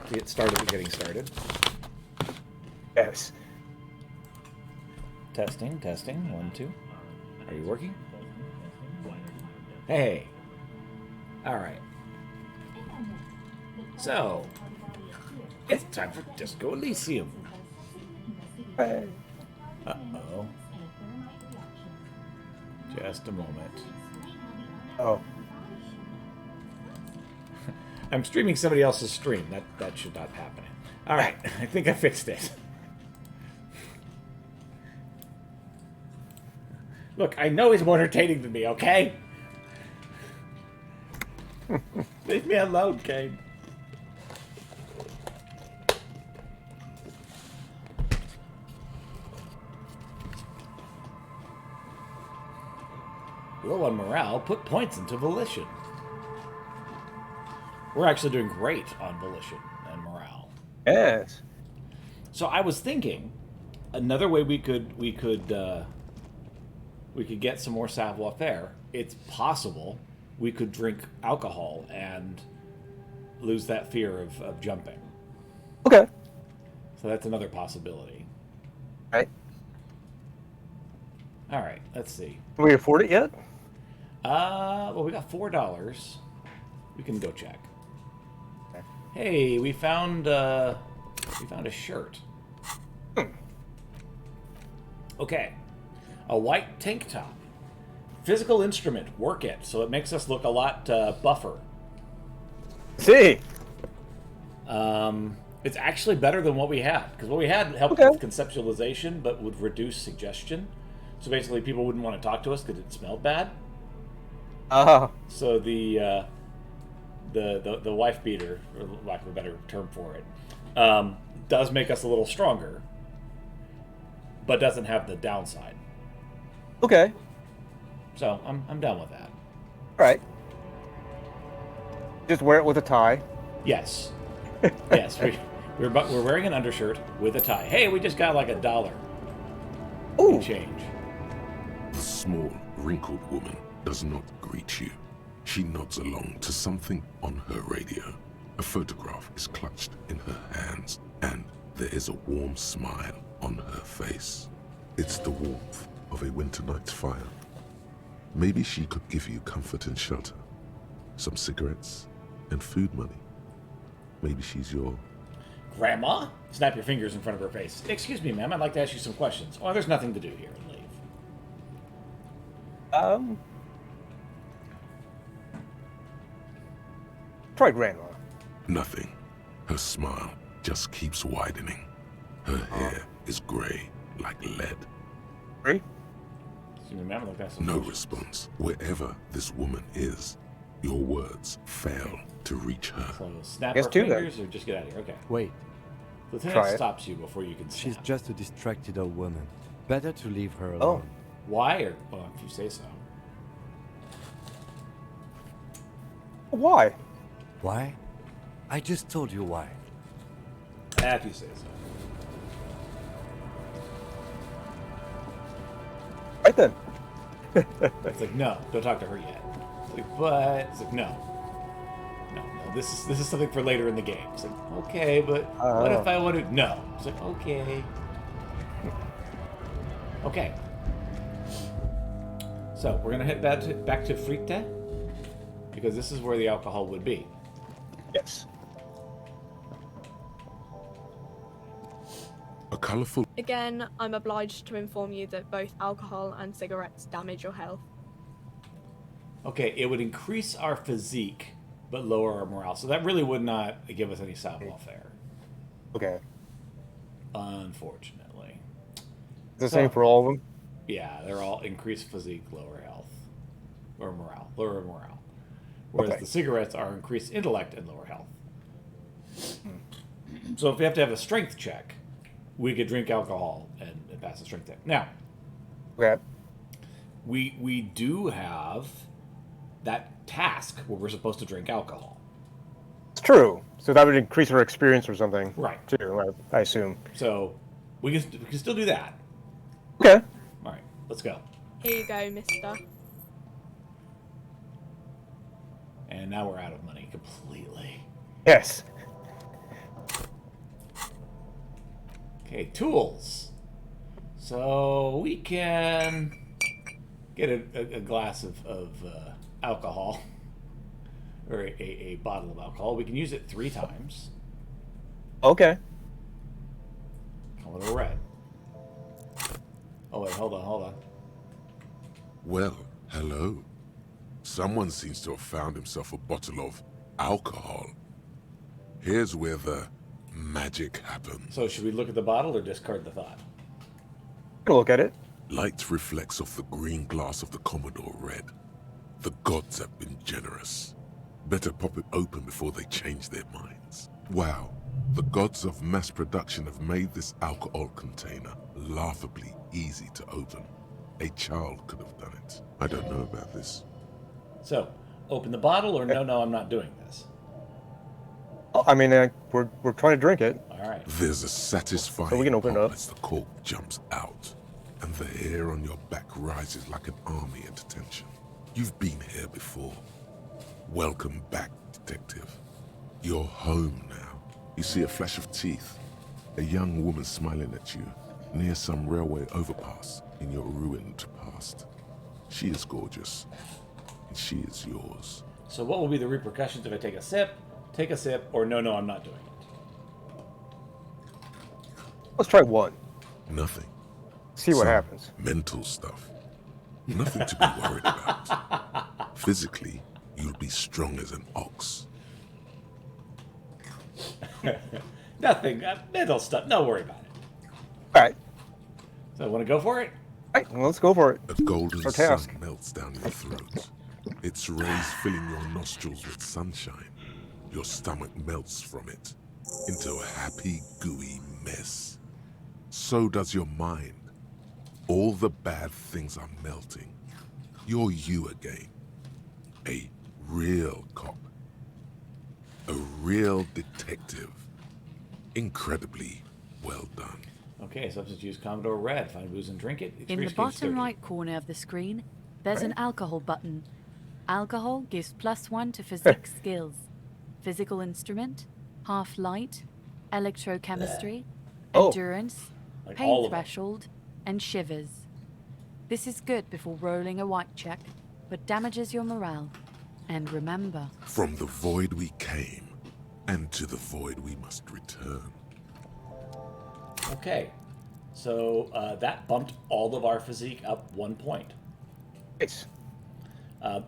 to get started with getting started. Yes. Testing, testing. 1, 2. Are you working? Hey. All right. So, it's time for Disco Elysium. Hey. Uh-oh. Just a moment. Oh. I'm streaming somebody else's stream. That should not happen. All right. I think I fixed it. Look, I know he's more entertaining than me, okay? Leave me alone, Kane. Low on morale, put points into volition. We're actually doing great on volition and morale. Yes. So I was thinking, another way we could get some more savoir-faire. It's possible we could drink alcohol and lose that fear of jumping. Okay. So that's another possibility. Right. All right, let's see. Can we afford it yet? Well, we got $4. We can go check. Okay. Hey, we found a shirt. Okay, a white tank top. Physical instrument, work it, so it makes us look a lot buffer. See. It's actually better than what we had, because what we had helped with conceptualization, but would reduce suggestion. So basically, people wouldn't want to talk to us because it smelled bad. So the wife beater, for lack of a better term for it, does make us a little stronger, but doesn't have the downside. Okay. So I'm down with that. All right. Just wear it with a tie. Yes. Yes. We're wearing an undershirt with a tie. Hey, we just got like $1. Ooh. Change. The small, wrinkled woman does not greet you. She nods along to something on her radio. A photograph is clutched in her hands, and there is a warm smile on her face. It's the warmth of a winter night's fire. Maybe she could give you comfort and shelter, some cigarettes and food money. Maybe she's your... Grandma? Snap your fingers in front of her face. Excuse me, ma'am, I'd like to ask you some questions. Oh, there's nothing to do here. Leave. Try grandma. Nothing. Her smile just keeps widening. Her hair is gray like lead. Ready? Excuse me, ma'am, I'd like to ask some No questions. response. Wherever this woman is, your words fail to reach her. So snap Guess our two, then. fingers or just get out of here. Okay. Wait, The Try thing it. stops you before you can snap. she's just a distracted old woman. Better to leave her Oh. alone. Why? Or, well, if you say so. Why? Why? I just told you why. If you say so. Right then. It's like, no, don't talk to her yet. It's like, but it's like, no. No, this is something for later in the game. It's like, okay, but what if I want to? No. It's like, okay. Okay. So we're gonna head back to Frite because this is where the alcohol would be. Yes. A colorful... Again, I'm obliged to inform you that both alcohol and cigarettes damage your health. Okay, it would increase our physique, but lower our morale. So that really would not give us any savoir-faire, Okay. unfortunately. The same for all of them? Yeah, they're all increased physique, lower health, or morale, lower morale. Whereas Okay. the cigarettes are increased intellect and lower health. So if we have to have a strength check, we could drink alcohol and pass the strength check. Now, Okay. we do have that task where we're supposed to drink alcohol. It's true. So that would increase our experience or something. Right. Too, I assume. So we can still do that. Okay. All right, let's go. Here you go, mister. And now we're out of money completely. Yes. Okay, tools. So we can get a glass of alcohol, or a bottle of alcohol. We can use it 3 times. Okay. Color red. Oh wait, hold on. Well, hello. Someone seems to have found himself a bottle of alcohol. Here's where the magic happens. So should we look at the bottle or discard the thought? Look at it. Light reflects off the green glass of the Commodore Red. The gods have been generous. Better pop it open before they change their minds. Wow, the gods of mass production have made this alcohol container laughably easy to open. A child could have done it. I don't know about this. So, open the bottle or no, I'm not doing this. I mean, we're trying to drink it. All right. There's a satisfying So we can open it pop up. as the cork jumps out, and the hair on your back rises like an army at attention. You've been here before. Welcome back, detective. You're home now. You see a flash of teeth. A young woman smiling at you near some railway overpass in your ruined past. She is gorgeous, and she is yours. So what will be the repercussions if I take a sip, or no, I'm not doing it? Let's try one. Nothing. See what Some happens. mental stuff. Nothing to be worried about. Physically, you'll be strong as an ox. Nothing. Mental stuff. No worry about it. All right. So I want to go for it? All right, well, let's go for it. A golden Our sun task. melts down your throat. Its rays filling your nostrils with sunshine. Your stomach melts from it into a happy, gooey mess. So does your mind. All the bad things are melting. You're you again. A real cop. A real detective. Incredibly well done. Okay, substitute Commodore Red. Find booze and drink it. In the Experience gauge bottom 30. right corner of the screen, there's an alcohol button. Alcohol gives +1 to physics skills. Physical instrument, half light, electrochemistry, Oh. endurance, Like all pain of them. threshold, and shivers. This is good before rolling a white check, but damages your morale. And remember, From the void we came, and to the void we must return. Okay. So that bumped all of our physique up 1 point. Nice.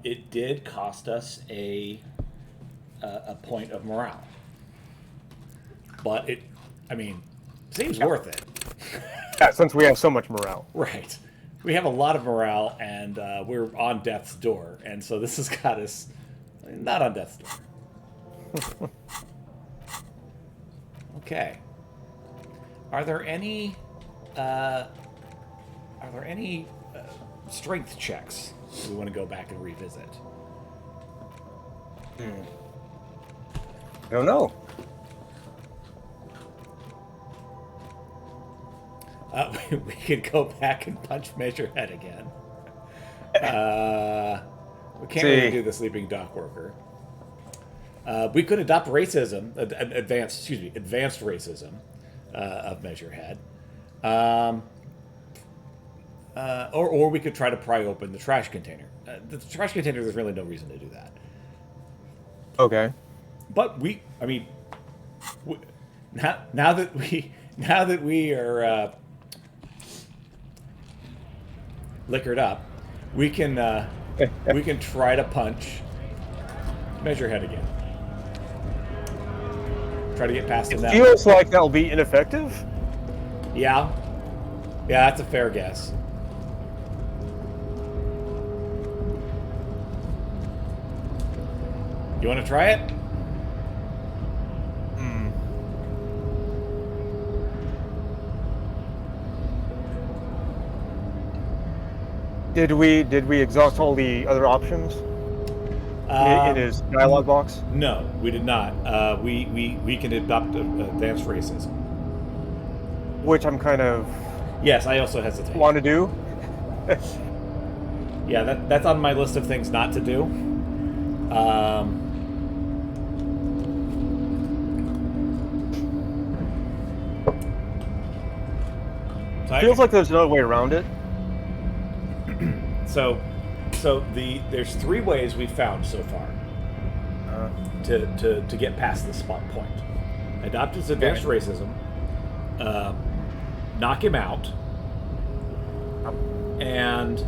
It did cost us a point of morale. But it, seems worth it. Yeah, since we have so much morale. Right. We have a lot of morale, and we're on death's door. And so this has got us not on death's door. Okay. Are there any strength checks we want to go back and revisit? I don't know. We could go back and punch Measurehead again. We can't really do the sleeping dock worker. We could adopt racism, advanced racism of Measurehead. Or we could try to pry open the trash container. The trash container, there's really no reason to do that. Okay. But now that we are liquored up, we can try to punch Measurehead again. Try to get past him. Feels like that'll be ineffective. Yeah, that's a fair guess. You want to try it? Did we exhaust all the other options in his dialogue box? No, we did not. We can adopt advanced racism. Which I'm kind of Yes, I also hesitate. want to do. Yeah, that's on my list of things not to do. Feels like there's no way around it. So there's 3 ways we've found so far to get past this spot point. Adopt his advanced racism, knock him out, and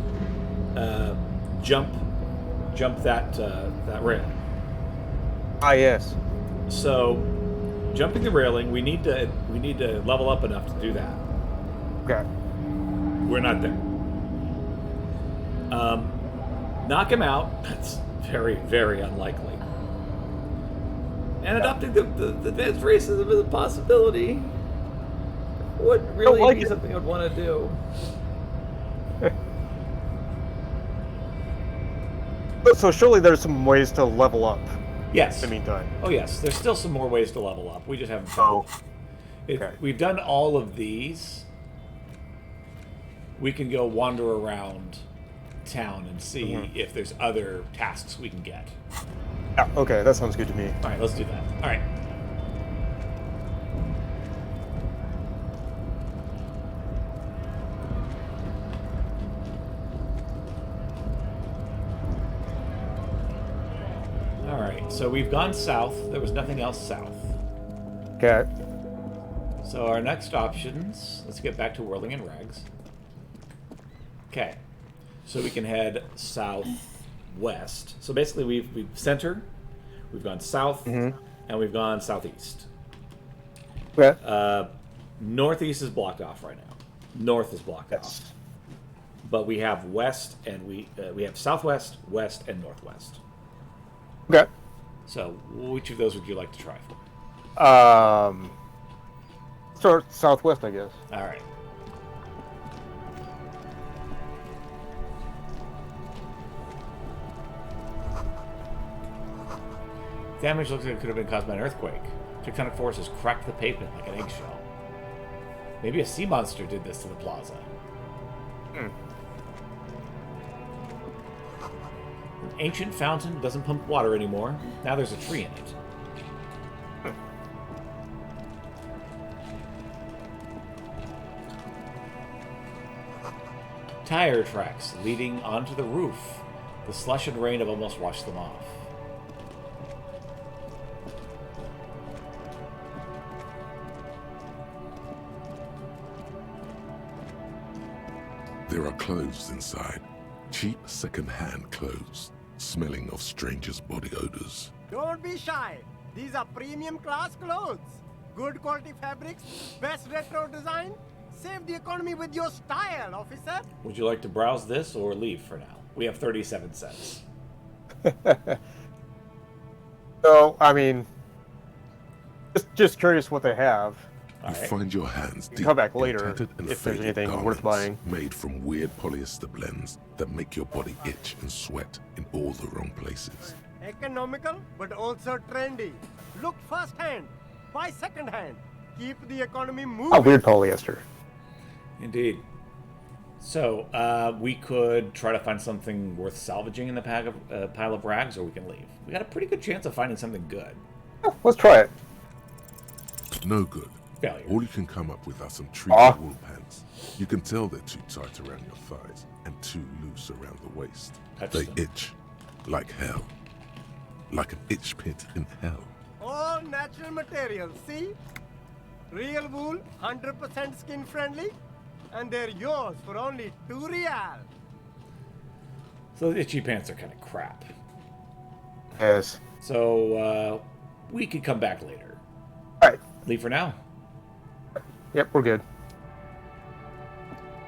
jump that railing. Ah, yes. So, jumping the railing, we need to level up enough to do that. Okay. We're not there. Knock him out. That's very, very unlikely. And adopting the advanced racism is a possibility. Would really like be it. something I'd want to do. So surely there's some ways to level up Yes. in the meantime. Oh yes, there's still some more ways to level up. We just haven't found. Okay. We've done all of these. We can go wander around town and see if there's other tasks we can get. Yeah, okay, that sounds good to me. All right, let's do that. All right. All right, so we've gone south. There was nothing else south. Okay. So our next options, let's get back to Whirling in Rags. Okay, so we can head southwest. So basically we've center, we've gone south, and we've gone southeast. Okay. Northeast is blocked off right now. North is blocked off. But we have west, and we have southwest, west, and northwest. Okay. So which of those would you like to try for? Start southwest, I guess. All right. Damage looks like it could have been caused by an earthquake. Tectonic forces cracked the pavement like an eggshell. Maybe a sea monster did this to the plaza. An ancient fountain doesn't pump water anymore. Now there's a tree in it. Tire tracks leading onto the roof. The slush and rain have almost washed them off. There are clothes inside. Cheap second-hand clothes, smelling of strangers' body odors. Don't be shy. These are premium class clothes. Good quality fabrics, best retro design. Save the economy with your style, officer. Would you like to browse this or leave for now? We have 37 cents. So, I mean, just curious what they have. You find your hands deep come back in later tattered and if there's faded anything worth garments buying. made from weird polyester blends that make your body itch and sweat in all the wrong places. Economical, but also trendy. Look first-hand, buy second-hand. Keep the economy moving. Oh, weird polyester. Indeed. So, we could try to find something worth salvaging in the pile of rags, or we can leave. We got a pretty good chance of finding something good. Let's try it. No good. Failure. All you can come up with are some treated wool pants. You can tell they're too tight around your thighs and too loose around the waist. Touch They them. itch like hell. Like an itch pit in hell. All natural materials, see? Real wool, 100% skin friendly, and they're yours for only 2 real. So the itchy pants are kind of crap. Yes. So, we could come back later. All right. Leave for now. Yep, we're good.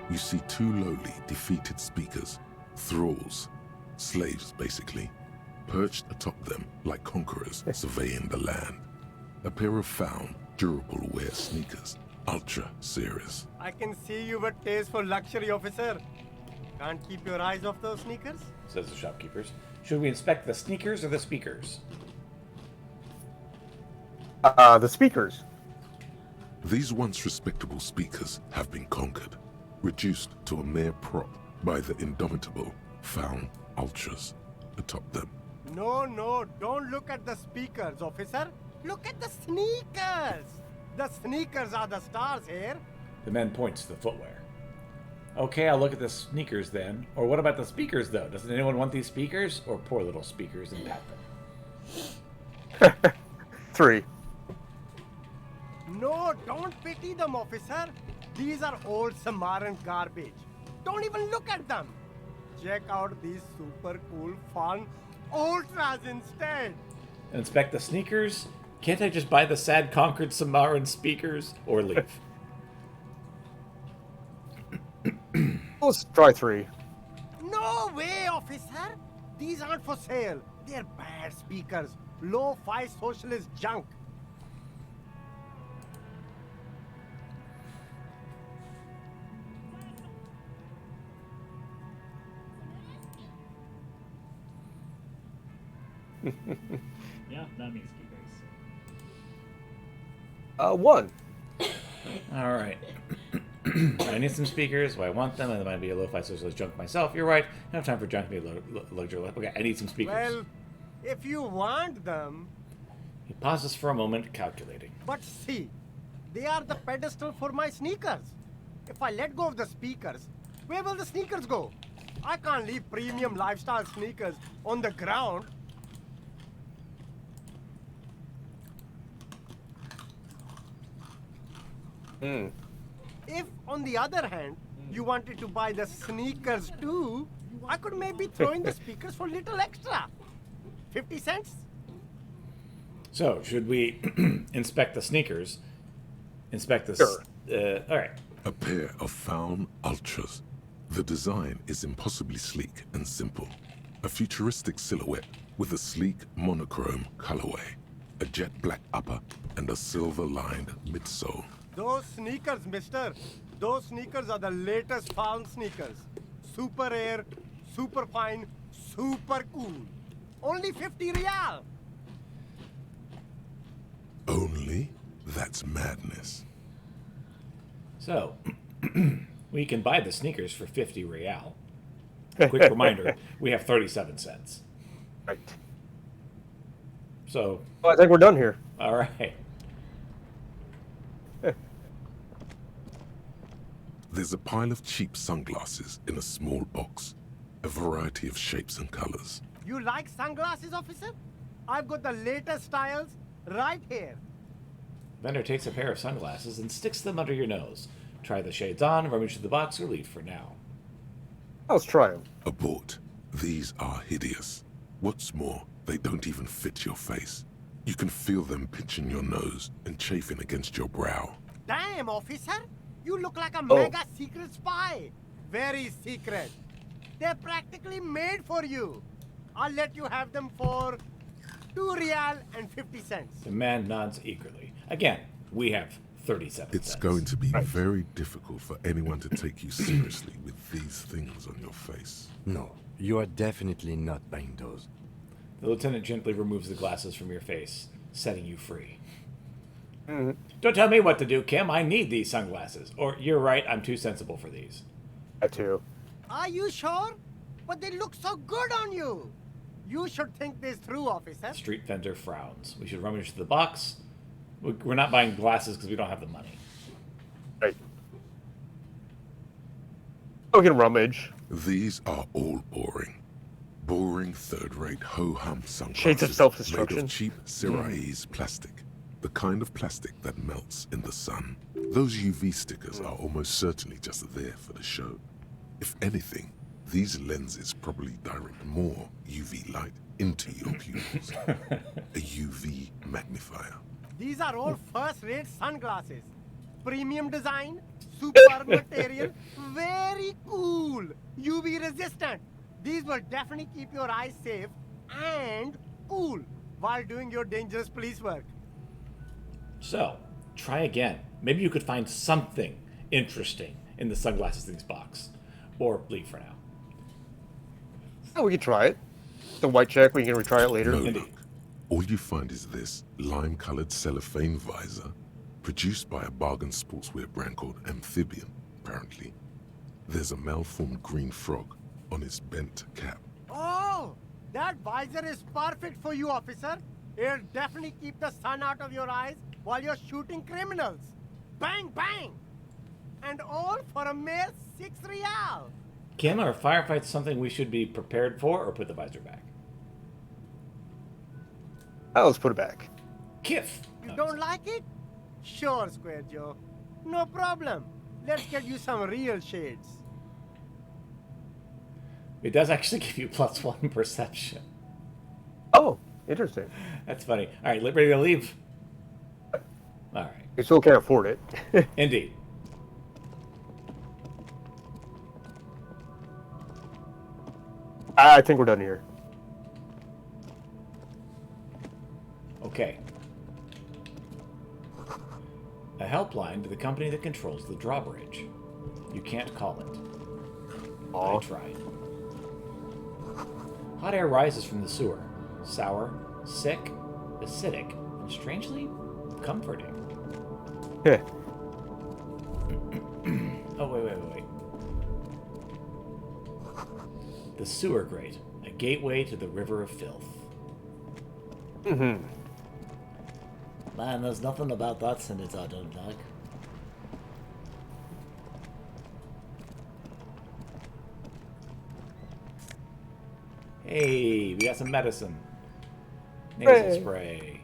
You see 2 lowly, defeated speakers, thralls, slaves basically, perched atop them like conquerors surveying the land. A pair of found, durable wear sneakers, ultra serious. I can see you've a taste for luxury, officer. Can't keep your eyes off those sneakers? Says the shopkeepers. Should we inspect the sneakers or the speakers? The speakers. These once respectable speakers have been conquered, reduced to a mere prop by the indomitable found ultras atop them. No, don't look at the speakers, officer. Look at the sneakers. The sneakers are the stars here. The man points to the footwear. Okay, I'll look at the sneakers then. Or what about the speakers, though? Doesn't anyone want these speakers? Or poor little speakers and pat them? 3. No, don't pity them, officer. These are old Samaran garbage. Don't even look at them. Check out these super cool, fun ultras instead. Inspect the sneakers? Can't I just buy the sad conquered Samaran speakers? Or leave? Let's try 3. No way, officer. These aren't for sale. They're bad speakers. Low-fi socialist junk. Yeah, that means speakers. 1. Alright. I need some speakers. Well, I want them, and there might be a lo-fi socialist junk myself. You're right. I don't have time for junk to be a luxury. Okay, I need some speakers. Well, if you want them... He pauses for a moment, calculating. But see, they are the pedestal for my sneakers. If I let go of the speakers, where will the sneakers go? I can't leave premium lifestyle sneakers on the ground. If, on the other hand, you wanted to buy the sneakers too, I could maybe throw in the speakers for little extra. 50 cents? So, should we inspect the sneakers? Inspect the... Sure. Alright. A pair of Faun Ultras. The design is impossibly sleek and simple. A futuristic silhouette with a sleek monochrome colorway, a jet black upper, and a silver-lined midsole. Those sneakers, mister. Those sneakers are the latest Faun sneakers. Super air, super fine, super cool. Only 50 real. Only? That's madness. So, we can buy the sneakers for 50 real. Quick reminder, we have 37 cents. Right. So, Well, I think we're done here. alright. There's a pile of cheap sunglasses in a small box, a variety of shapes and colors. You like sunglasses, officer? I've got the latest styles right here. Vendor takes a pair of sunglasses and sticks them under your nose. Try the shades on, rummage through the box, or leave for now. Let's try them. Abort. These are hideous. What's more, they don't even fit your face. You can feel them pinching your nose and chafing against your brow. Damn, officer. You look like a mega secret spy. Very secret. They're practically made for you. I'll let you have them for 2 real and 50 cents. The man nods eagerly. Again, we have 37 It's cents. going to be very difficult for anyone to take you seriously with these things on your face. No, you are definitely not buying those. The lieutenant gently removes the glasses from your face, setting you free. Don't tell me what to do, Kim. I need these sunglasses. Or, you're right, I'm too sensible for these. That too. Are you sure? But they look so good on you. You should think this through, officer. Street vendor frowns. We should rummage through the box. We're not buying glasses because we don't have the money. Right. We can rummage. These are all boring. Boring third-rate ho-hum sunglasses Shades of self-destruction. made of cheap Syrahese plastic. The kind of plastic that melts in the sun. Those UV stickers are almost certainly just there for the show. If anything, these lenses probably direct more UV light into your pupils. A UV magnifier. These are all first-rate sunglasses. Premium design, super material, very cool, UV resistant. These will definitely keep your eyes safe and cool while doing your dangerous police work. So, try again. Maybe you could find something interesting in the sunglasses things box. Or leave for now. Oh, we can try it. The white check, we can retry it later. No Indeed. luck. All you find is this lime-colored cellophane visor, produced by a bargain sportswear brand called Amphibian, apparently. There's a malformed green frog on its bent cap. Oh, that visor is perfect for you, officer. It'll definitely keep the sun out of your eyes while you're shooting criminals. Bang, bang! and all for a mere 6 real. Kim, are firefights something we should be prepared for, or put the visor back? Let's put it back. Kiff! You don't like it? Sure, Square Joe. No problem. Let's get you some real shades. It does actually give you +1 perception. Oh, interesting. That's funny. All right, ready to leave? All right. You still can't afford it. Indeed. I think we're done here. Okay. A helpline to the company that controls the drawbridge. You can't call it. Aw. I tried. Hot air rises from the sewer. Sour, sick, acidic, and strangely comforting. Yeah. Oh, wait. The sewer grate, a gateway to the river of filth. Mm-hmm. Man, there's nothing about that sentence I don't like. Hey, we got some medicine. Nasal Hey. spray.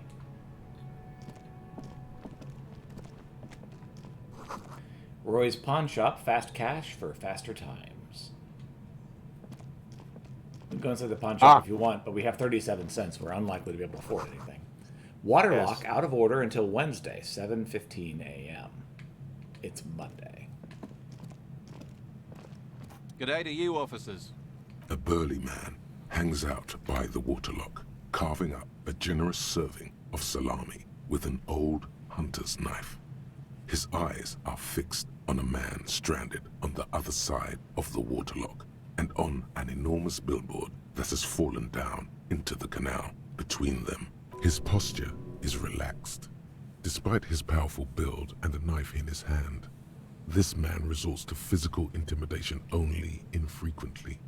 Roy's Pawn Shop, fast cash for faster times. You can go inside the pawn shop if you want, but we have 37 cents. We're unlikely to be able to afford anything. Waterlock out of order until Wednesday, 7:15 a.m. It's Monday. G'day to you, officers. A burly man hangs out by the waterlock, carving up a generous serving of salami with an old hunter's knife. His eyes are fixed on a man stranded on the other side of the waterlock and on an enormous billboard that has fallen down into the canal between them. His posture is relaxed. Despite his powerful build and a knife in his hand, this man resorts to physical intimidation only infrequently,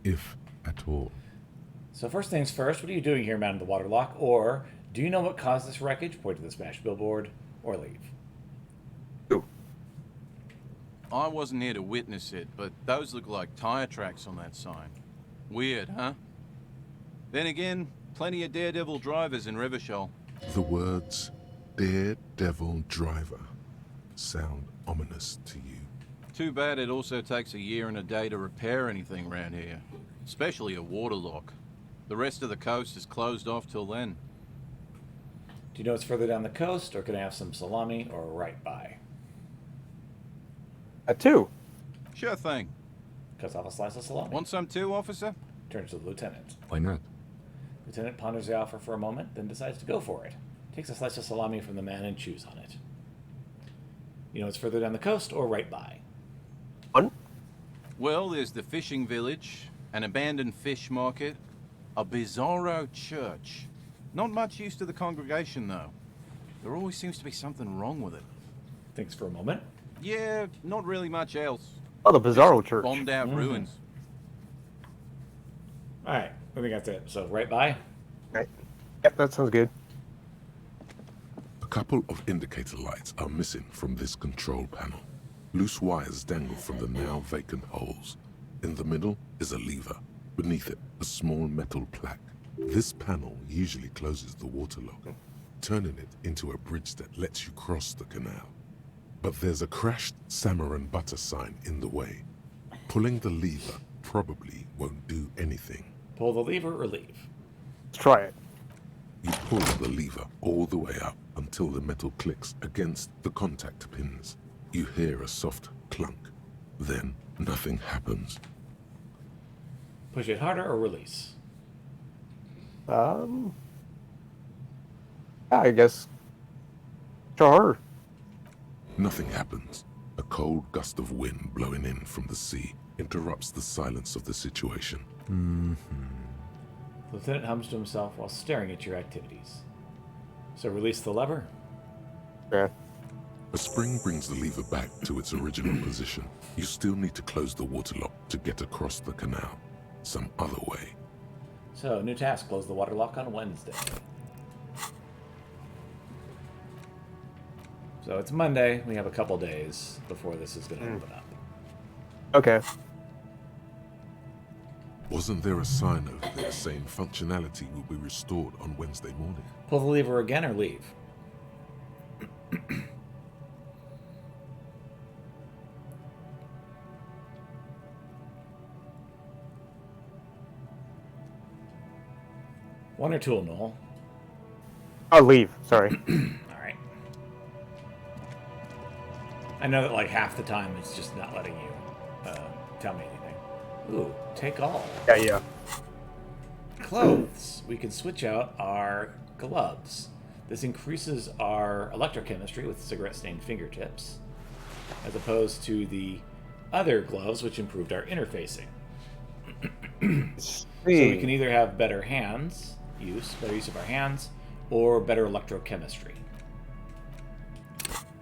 if at all. So first things first, what are you doing here, man in the waterlock? Or do you know what caused this wreckage? Point to the smashed billboard, or leave. I wasn't here to witness it, but those look like tire tracks on that sign. Weird, huh? Then again, plenty of daredevil drivers in Revachol. The words "daredevil driver" sound ominous to you. Too bad it also takes a year and a day to repair anything around here. Especially a waterlock. The rest of the coast is closed off till then. Do you know it's further down the coast, or can I have some salami, or right by? At 2. Sure thing. Cuts off a slice of salami. Want some too, officer? Turns to the lieutenant. Why not? Lieutenant ponders the offer for a moment, then decides to go for it. Takes a slice of salami from the man and chews on it. You know it's further down the coast, or right by? 1. Well, there's the fishing village, an abandoned fish market, a bizarro church. Not much use to the congregation, though. There always seems to be something wrong with it. Thinks for a moment. Yeah, not really much else. Oh, the Bizarro Church. Bombed out ruins. Alright, I think that's it. So, right by? Right. Yep, that sounds good. A couple of indicator lights are missing from this control panel. Loose wires dangle from the now vacant holes. In the middle is a lever. Beneath it, a small metal plaque. This panel usually closes the waterlock, turning it into a bridge that lets you cross the canal. But there's a crashed salmon and butter sign in the way. Pulling the lever probably won't do anything. Pull the lever or leave? Let's try it. You pull the lever all the way up until the metal clicks against the contact pins. You hear a soft clunk. Then nothing happens. Push it harder or release? Yeah, I guess. Sure. Nothing happens. A cold gust of wind blowing in from the sea interrupts the silence of the situation. The lieutenant hums to himself while staring at your activities. So release the lever? Yeah. A spring brings the lever back to its original position. You still need to close the waterlock to get across the canal. Some other way. So, new task, close the waterlock on Wednesday. So it's Monday. We have a couple days before this is going to open up. Okay. Wasn't there a sign over there saying functionality will be restored on Wednesday morning? Pull the lever again or leave? One or two, Noel. I'll leave. Sorry. All right. I know that like half the time it's just not letting you tell me anything. Ooh, take all. Yeah. Clothes. We can switch out our gloves. This increases our electrochemistry with cigarette-stained fingertips, as opposed to the other gloves, which improved our interfacing. So we can either have better better use of our hands, or better electrochemistry.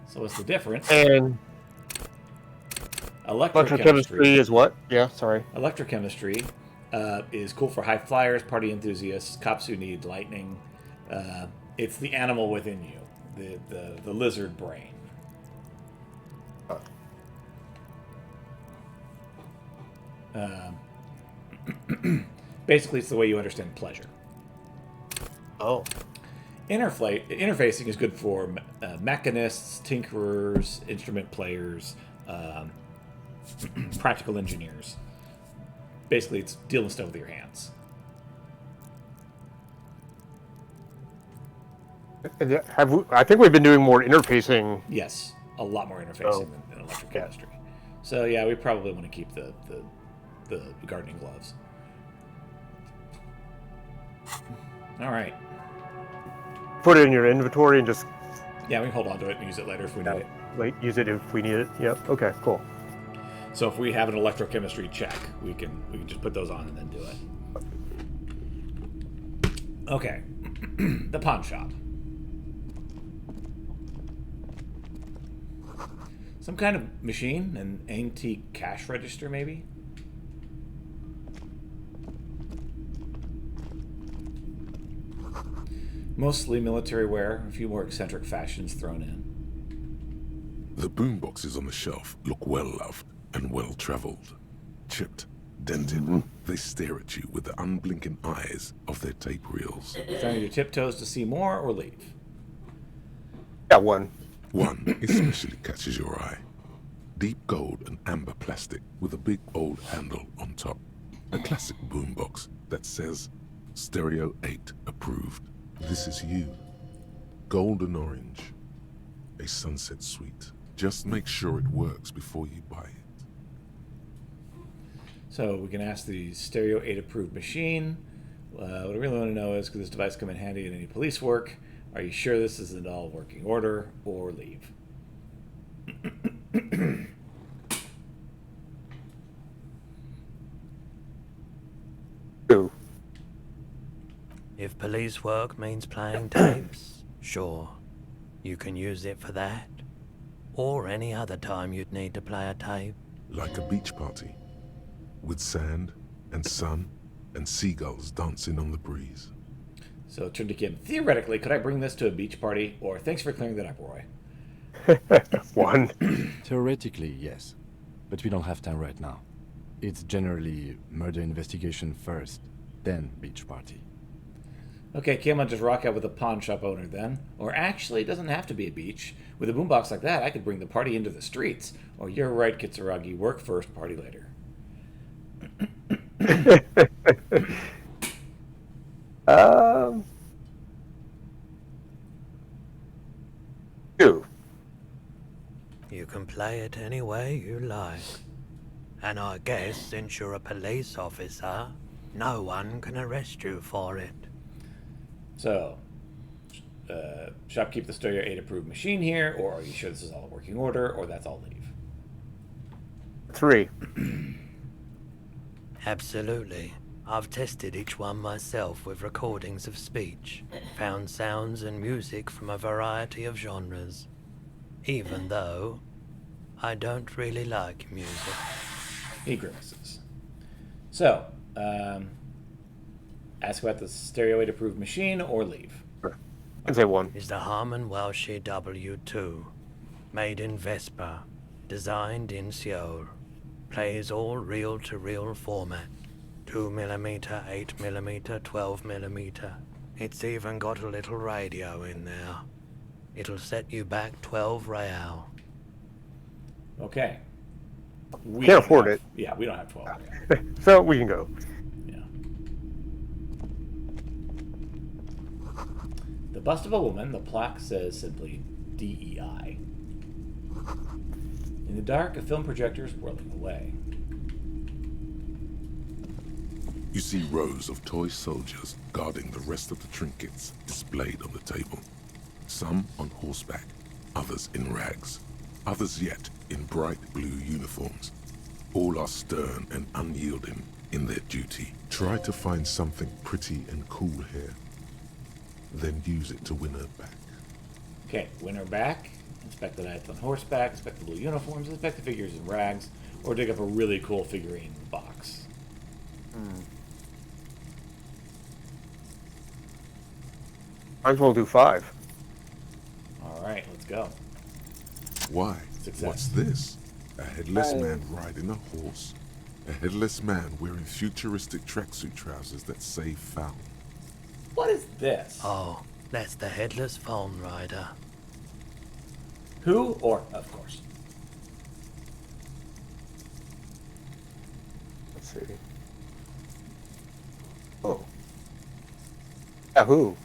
So what's the difference? And electrochemistry is what? Yeah, sorry. Electrochemistry is cool for high flyers, party enthusiasts, cops who need lightning. It's the animal within you, the lizard brain. Basically, it's the way you understand pleasure. Oh. Interfacing is good for mechanists, tinkerers, instrument players, practical engineers. Basically, it's dealing stuff with your hands. I think we've been doing more interfacing. Yes, a lot more interfacing than electrochemistry. Yeah. So yeah, we probably want to keep the gardening gloves. All right. Put it in your inventory and just... Yeah, we can hold on to it and use it later if we need it. Like, use it if we need it. Yep. Okay, cool. So if we have an electrochemistry check, we can just put those on and then do it. Okay. The pawn shop. Some kind of machine, an antique cash register maybe? Mostly military wear, a few more eccentric fashions thrown in. The boomboxes on the shelf look well loved and well traveled. Chipped, dented, they stare at you with the unblinking eyes of their tape reels. Starting your tiptoes to see more or leave? Yeah, one. One especially catches your eye. Deep gold and amber plastic with a big old handle on top. A classic boombox that says Stereo 8 approved. This is you. Golden orange. A sunset suite. Just make sure it works before you buy it. So we can ask the Stereo 8 approved machine. What I really want to know is, could this device come in handy in any police work? Are you sure this is in all working order, or leave? Two. If police work means playing tapes, sure, you can use it for that. Or any other time you'd need to play a tape. Like a beach party. With sand and sun and seagulls dancing on the breeze. So turn to Kim. Theoretically, could I bring this to a beach party? Or thanks for clearing that up, Roy. One. Theoretically, yes. But we don't have time right now. It's generally murder investigation first, then beach party. Okay, Kim, I'll just rock out with a pawn shop owner then. Or actually, it doesn't have to be a beach. With a boombox like that, I could bring the party into the streets. Or you're right, Kitsuragi, work first, party later. Two. You can play it any way you like. And I guess since you're a police officer, no one can arrest you for it. So, shopkeep the Stereo 8 approved machine here, or are you sure this is all in working order, or that's all leave? Three. Absolutely. I've tested each one myself with recordings of speech, found sounds and music from a variety of genres. Even though I don't really like music. He grimaces. So, ask about the Stereo 8 approved machine or leave. I'd say one. Is the Harmon Welsh W2. Made in Vespa. Designed in Seoul. Plays all reel-to-reel format. 2mm, 8mm, 12mm. It's even got a little radio in there. It'll set you back 12 real. Okay. We Can't don't afford have- it. Yeah, we don't have 12. So we can go. Yeah. The bust of a woman, the plaque says simply DEI. In the dark, a film projector is whirling away. You see rows of toy soldiers guarding the rest of the trinkets displayed on the table. Some on horseback, others in rags, others yet in bright blue uniforms. All are stern and unyielding in their duty. Try to find something pretty and cool here, then use it to win her back. Okay, win her back, inspect the knights on horseback, inspect the blue uniforms, inspect the figures in rags, or dig up a really cool figurine box. Might as well do 5. Alright, let's go. Why? Success. What's this? A headless man riding a horse? A headless man wearing futuristic tracksuit trousers that say foul? What is this? Oh, that's the headless phone rider. Who? Or, of course. Let's see. Oh. Yeah, who?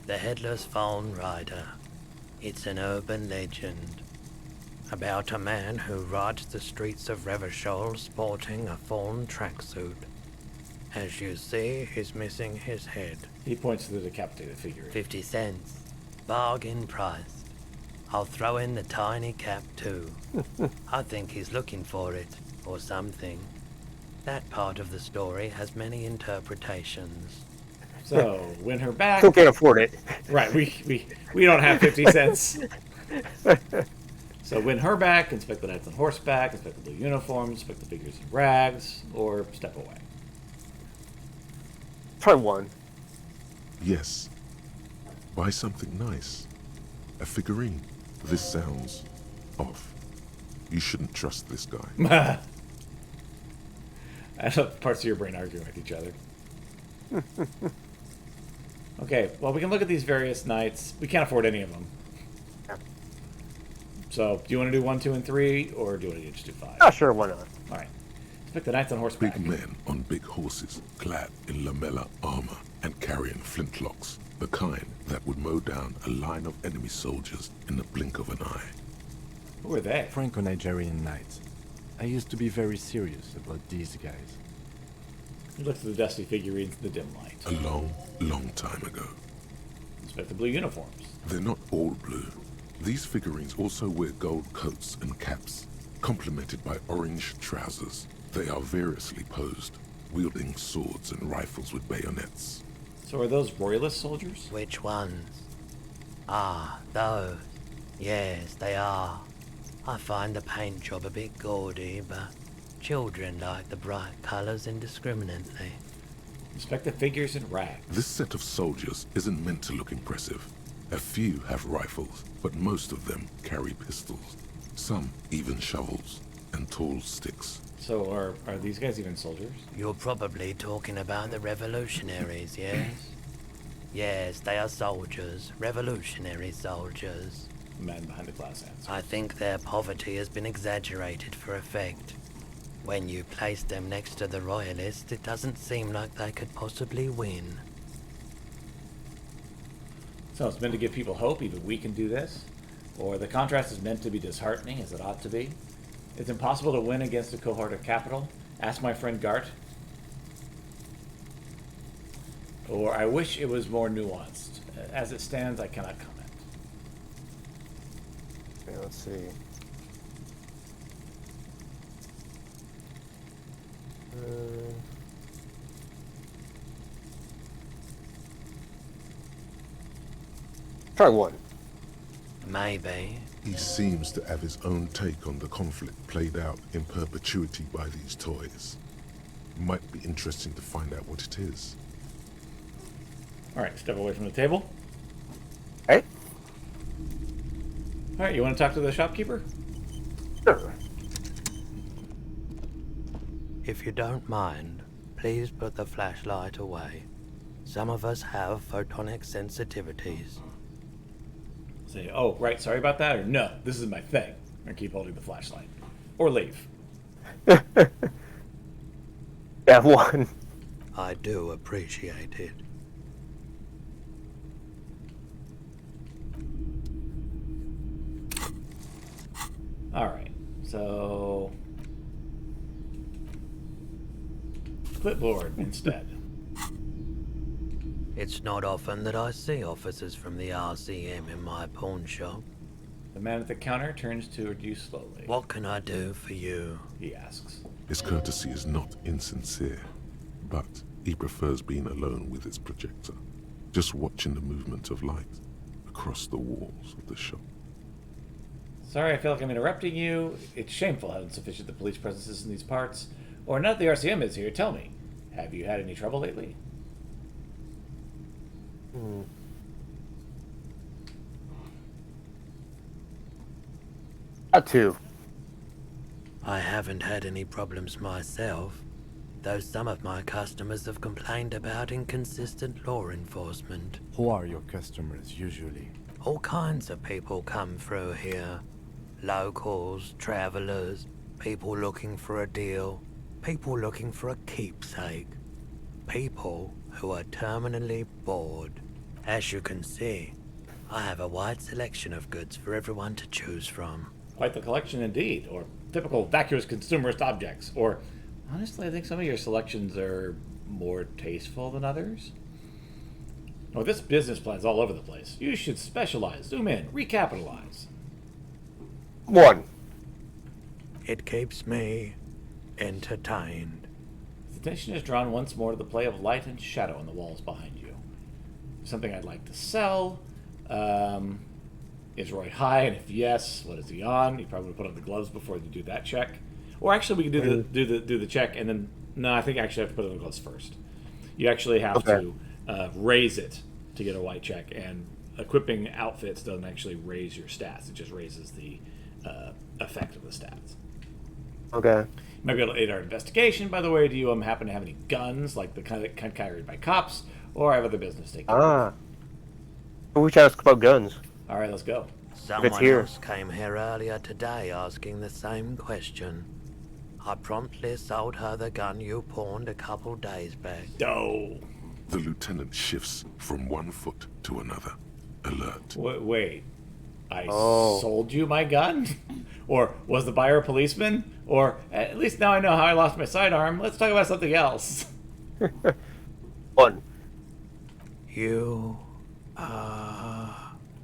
The headless phone rider. It's an urban legend. About a man who rides the streets of Revachol sporting a fawn tracksuit. As you see, he's missing his head. He points to the decapitated figure. 50 cents. Bargain priced. I'll throw in the tiny cap too. I think he's looking for it, or something. That part of the story has many interpretations. So, win her back. Still can't afford it. Right, we don't have 50 cents. So win her back, inspect the knights on horseback, inspect the blue uniforms, inspect the figures in rags, or step away. Try 1. Yes. Buy something nice. A figurine. This sounds off. You shouldn't trust this guy. I love parts of your brain arguing with each other. Okay, well, we can look at these various knights. We can't afford any of them. So, do you want to do 1, 2, and 3, or do you want to just do 5? Ah, sure, why not? All right. Let's pick the knights on horseback. Big men on big horses, clad in lamella armor and carrying flintlocks, the kind that would mow down a line of enemy soldiers in the blink of an eye. Who are they? Franco-Nigerian knights. I used to be very serious about these guys. You look at the dusty figurines in the dim light. A long, long time ago. Inspect the blue uniforms. They're not all blue. These figurines also wear gold coats and caps, complemented by orange trousers. They are variously posed, wielding swords and rifles with bayonets. So are those royalist soldiers? Which ones? Ah, those. Yes, they are. I find the paint job a bit gaudy, but children like the bright colours indiscriminately. Inspect the figures in rags. This set of soldiers isn't meant to look impressive. A few have rifles, but most of them carry pistols. Some even shovels and tall sticks. So are these guys even soldiers? You're probably talking about the revolutionaries, yes? Yes, they are soldiers. Revolutionary soldiers. The man behind the glass answer. I think their poverty has been exaggerated for effect. When you place them next to the royalists, it doesn't seem like they could possibly win. So it's meant to give people hope, even we can do this? Or the contrast is meant to be disheartening, as it ought to be? It's impossible to win against a cohort of capital? Ask my friend Gart. Or I wish it was more nuanced. As it stands, I cannot comment. Okay, let's see. Try 1. Maybe. He seems to have his own take on the conflict played out in perpetuity by these toys. Might be interesting to find out what it is. Alright, step away from the table. Hey? Alright, you want to talk to the shopkeeper? Sure. If you don't mind, please put the flashlight away. Some of us have photonic sensitivities. Say, oh, right, sorry about that, or no, this is my thing. And keep holding the flashlight. Or leave. Yeah, one. I do appreciate it. Alright, so... clipboard instead. It's not often that I see officers from the RCM in my pawn shop. The man at the counter turns toward you slowly. What can I do for you? He asks. His courtesy is not insincere, but he prefers being alone with his projector, just watching the movement of light across the walls of the shop. Sorry, I feel like I'm interrupting you. It's shameful how insufficient the police presence is in these parts. Or now that the RCM is here, tell me, have you had any trouble lately? Two. I haven't had any problems myself, though some of my customers have complained about inconsistent law enforcement. Who are your customers usually? All kinds of people come through here. Locals, travelers, people looking for a deal, people looking for a keepsake. People who are terminally bored. As you can see, I have a wide selection of goods for everyone to choose from. Quite the collection indeed, or typical vacuous consumerist objects, or honestly I think some of your selections are more tasteful than others. Oh, this business plan's all over the place. You should specialize, zoom in, recapitalize. One. It keeps me entertained. His attention is drawn once more to the play of light and shadow on the walls behind you. Something I'd like to sell. Is Roy high? And if yes, what is he on? You probably put on the gloves before you do that check. Or actually, we can do the check and then no. I think I actually have to put on the gloves first. You actually have to raise it to get a white check, and equipping outfits doesn't actually raise your stats. It just raises the effect of the stats. Okay. You might be able to aid our investigation. By the way, do you happen to have any guns, like the kind that carried by cops, or I have other business to take care of? We should ask about guns. All right, let's go. Someone else came here earlier today asking the same question. I promptly sold her the gun you pawned a couple days back. Oh. The lieutenant shifts from one foot to another, alert. Wait. I sold you my gun? Or was the buyer a policeman? Or at least now I know how I lost my sidearm. Let's talk about something else. One. You,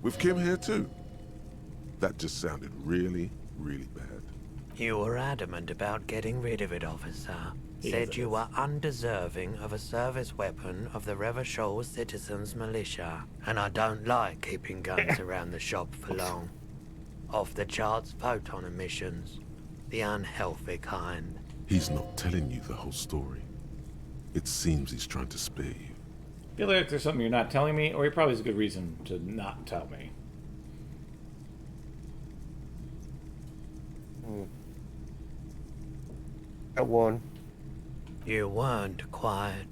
We've Kim here too. That just sounded really, really bad. You were adamant about getting rid of it, officer. Said you were undeserving of a service weapon of the Revachol Citizens Militia. And I don't like keeping guns around the shop for long. Off the charts photon emissions. The unhealthy kind. He's not telling you the whole story. It seems he's trying to spare you. I feel like there's something you're not telling me, or he probably has a good reason to not tell me. At one. You weren't quiet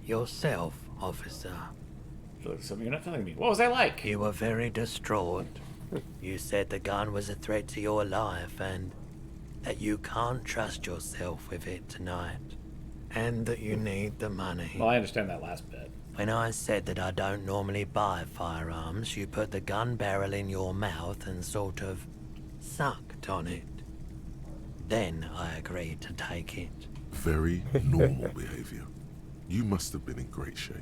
yourself, officer. I feel like there's something you're not telling me. What was I like? You were very distraught. You said the gun was a threat to your life and that you can't trust yourself with it tonight. And that you need the money. Well, I understand that last bit. When I said that I don't normally buy firearms, you put the gun barrel in your mouth and sort of sucked on it. Then I agreed to take it. Very normal behavior. You must have been in great shape.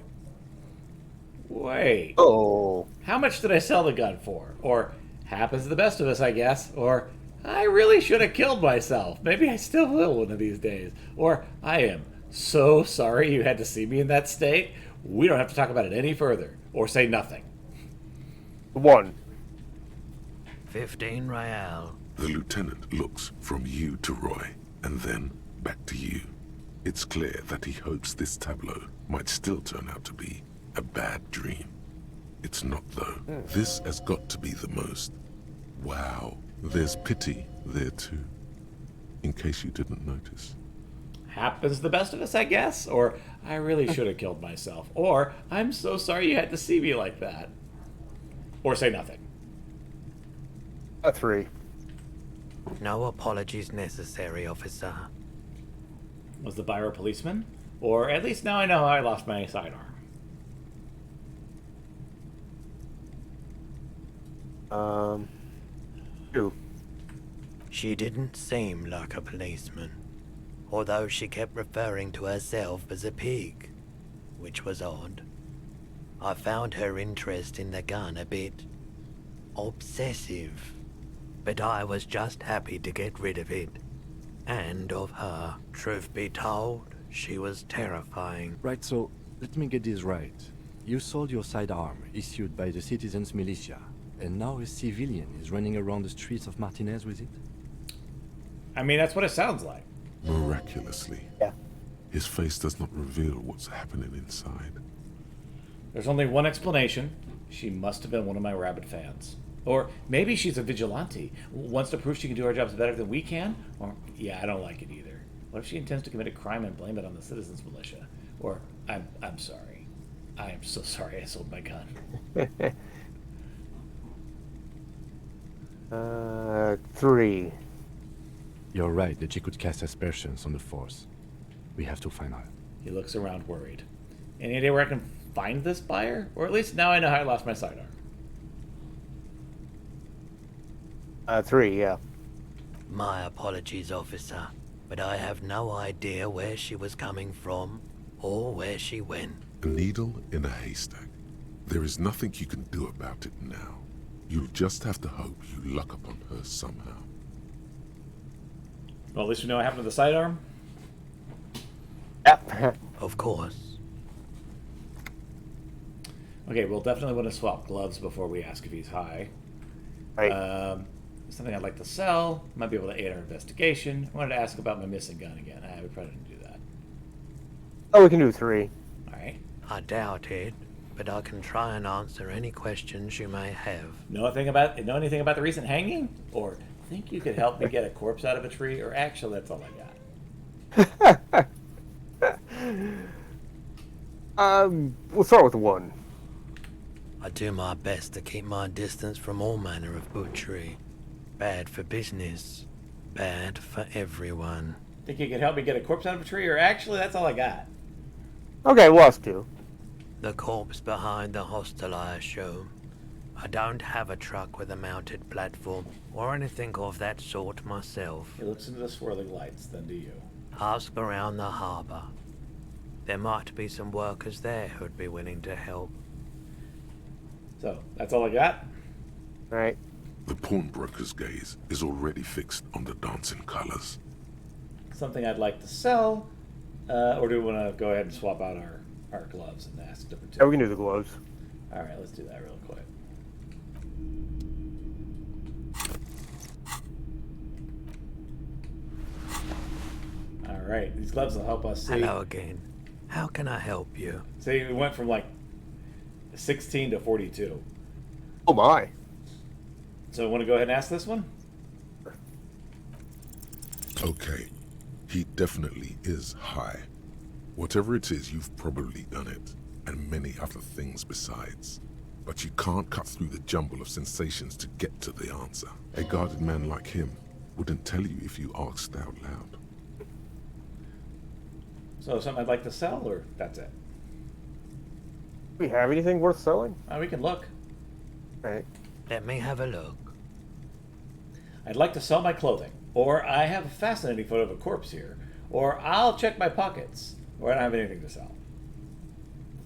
Wait. Oh. How much did I sell the gun for? Or, happens to the best of us, I guess. Or, I really should have killed myself. Maybe I still will one of these days. Or, I am so sorry you had to see me in that state. We don't have to talk about it any further. Or say nothing. One. 15 Real. The lieutenant looks from you to Roy, and then back to you. It's clear that he hopes this tableau might still turn out to be a bad dream. It's not, though. This has got to be the most Wow, there's pity there too. In case you didn't notice. Happens to the best of us, I guess. Or, I really should have killed myself. Or, I'm so sorry you had to see me like that. Or say nothing. A 3. No apologies necessary, officer. Was the buyer a policeman? Or, at least now I know how I lost my sidearm. 2. She didn't seem like a policeman, although she kept referring to herself as a pig, which was odd. I found her interest in the gun a bit obsessive, but I was just happy to get rid of it. And of her. Truth be told, she was terrifying. Right, so let me get this right. You sold your sidearm, issued by the citizens' militia, and now a civilian is running around the streets of Martinez with it? I mean, that's what it sounds like. Miraculously. Yeah. His face does not reveal what's happening inside. There's only one explanation. She must have been one of my rabid fans. Or maybe she's a vigilante, wants to prove she can do our jobs better than we can. Or, yeah, I don't like it either. What if she intends to commit a crime and blame it on the citizens' militia? Or, I'm sorry. I am so sorry I sold my gun. 3. You're right that she could cast aspersions on the force. We have to find her. He looks around worried. Any idea where I can find this buyer? Or at least now I know how I lost my sidearm. 3, yeah. My apologies, officer, but I have no idea where she was coming from or where she went. A needle in a haystack. There is nothing you can do about it now. You'll just have to hope you luck upon her somehow. Well, at least we know what happened to the sidearm. Yep. Of course. Okay, we'll definitely want to swap gloves before we ask if he's high. Right. Something I'd like to sell. Might be able to aid our investigation. I wanted to ask about my missing gun again. We probably didn't do that. Oh, we can do 3. Alright. I doubt it, but I can try and answer any questions you may have. Know anything about the recent hanging? Or think you could help me get a corpse out of a tree? Or actually, that's all I got. We'll start with 1. I do my best to keep my distance from all manner of butchery. Bad for business. Bad for everyone. Think you could help me get a corpse out of a tree? Or actually, that's all I got. Okay, well, us 2. The corpse behind the hostel, I assume. I don't have a truck with a mounted platform or anything of that sort myself. He looks into the swirling lights, then to you. Ask around the harbor. There might be some workers there who'd be willing to help. So, that's all I got? Right. The pawnbroker's gaze is already fixed on the dancing colors. Something I'd like to sell? Or do we want to go ahead and swap out our gloves and ask number 2? Yeah, we can do the gloves. Alright, let's do that real quick. Alright, these gloves will help us see. Hello again. How can I help you? See, we went from like 16 to 42. Oh my. So, want to go ahead and ask this one? Okay, he definitely is high. Whatever it is, you've probably done it, and many other things besides. But you can't cut through the jumble of sensations to get to the answer. A guarded man like him wouldn't tell you if you asked out loud. So, something I'd like to sell, or that's it? Do we have anything worth selling? We can look. Right. Let me have a look. I'd like to sell my clothing. Or I have a fascinating photo of a corpse here. Or I'll check my pockets. Or I don't have anything to sell.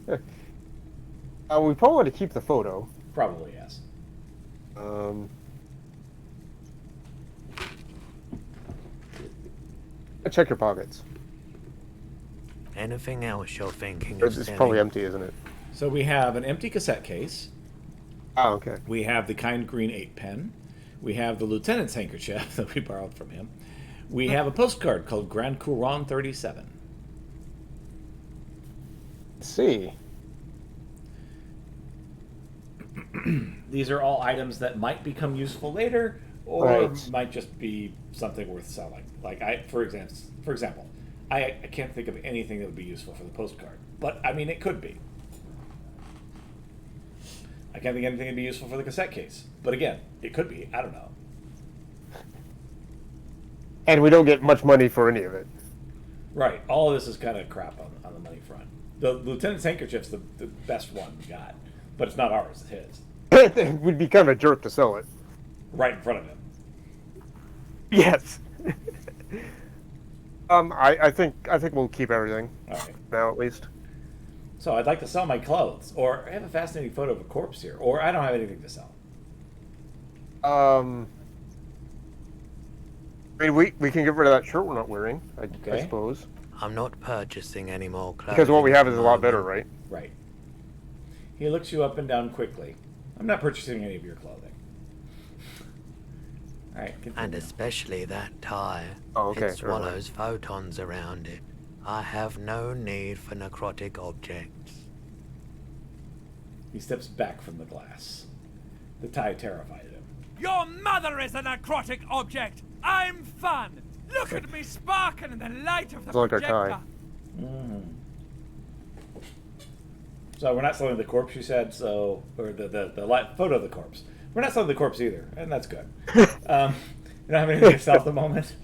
We probably want to keep the photo. Probably, yes. Check your pockets. Anything else you're thinking of It's selling? probably empty, isn't it? So we have an empty cassette case. Oh, okay. We have the kind green 8 pen. We have the lieutenant's handkerchief that we borrowed from him. We have a postcard called Grand Couronne 37. Let's see. these are all items that might become useful later, or Right. might just be something worth selling. Like for example, I can't think of anything that would be useful for the postcard, but I mean it could be. I can't think of anything that'd be useful for the cassette case, but again, it could be. I don't know. And we don't get much money for any of it. Right. All of this is kind of crap on the money front. The Lieutenant's handkerchief's the best one we got, but it's not ours. It's his. It would be kind of a jerk to sell it. Right in front of him. Yes. I think we'll keep everything All right. now, at least. So I'd like to sell my clothes, or I have a fascinating photo of a corpse here, or I don't have anything to sell. I mean, we can get rid of that shirt we're not wearing, I Okay. suppose. I'm not purchasing any more clothes. Because what we have at is the a lot better, moment. right? Right. He looks you up and down quickly. I'm not purchasing any of your clothing. All right. Continue. And especially that tie. Oh, okay, It fair enough. swallows photons around it. I have no need for necrotic objects. He steps back from the glass. The tie terrified him. Your mother is a necrotic object. I'm fun. Look at me sparking in the light of the It's like our projector. tie. So we're not selling the corpse, you said. So, or the photo of the corpse. We're not selling the corpse either, and that's good. You don't have anything to sell at the moment.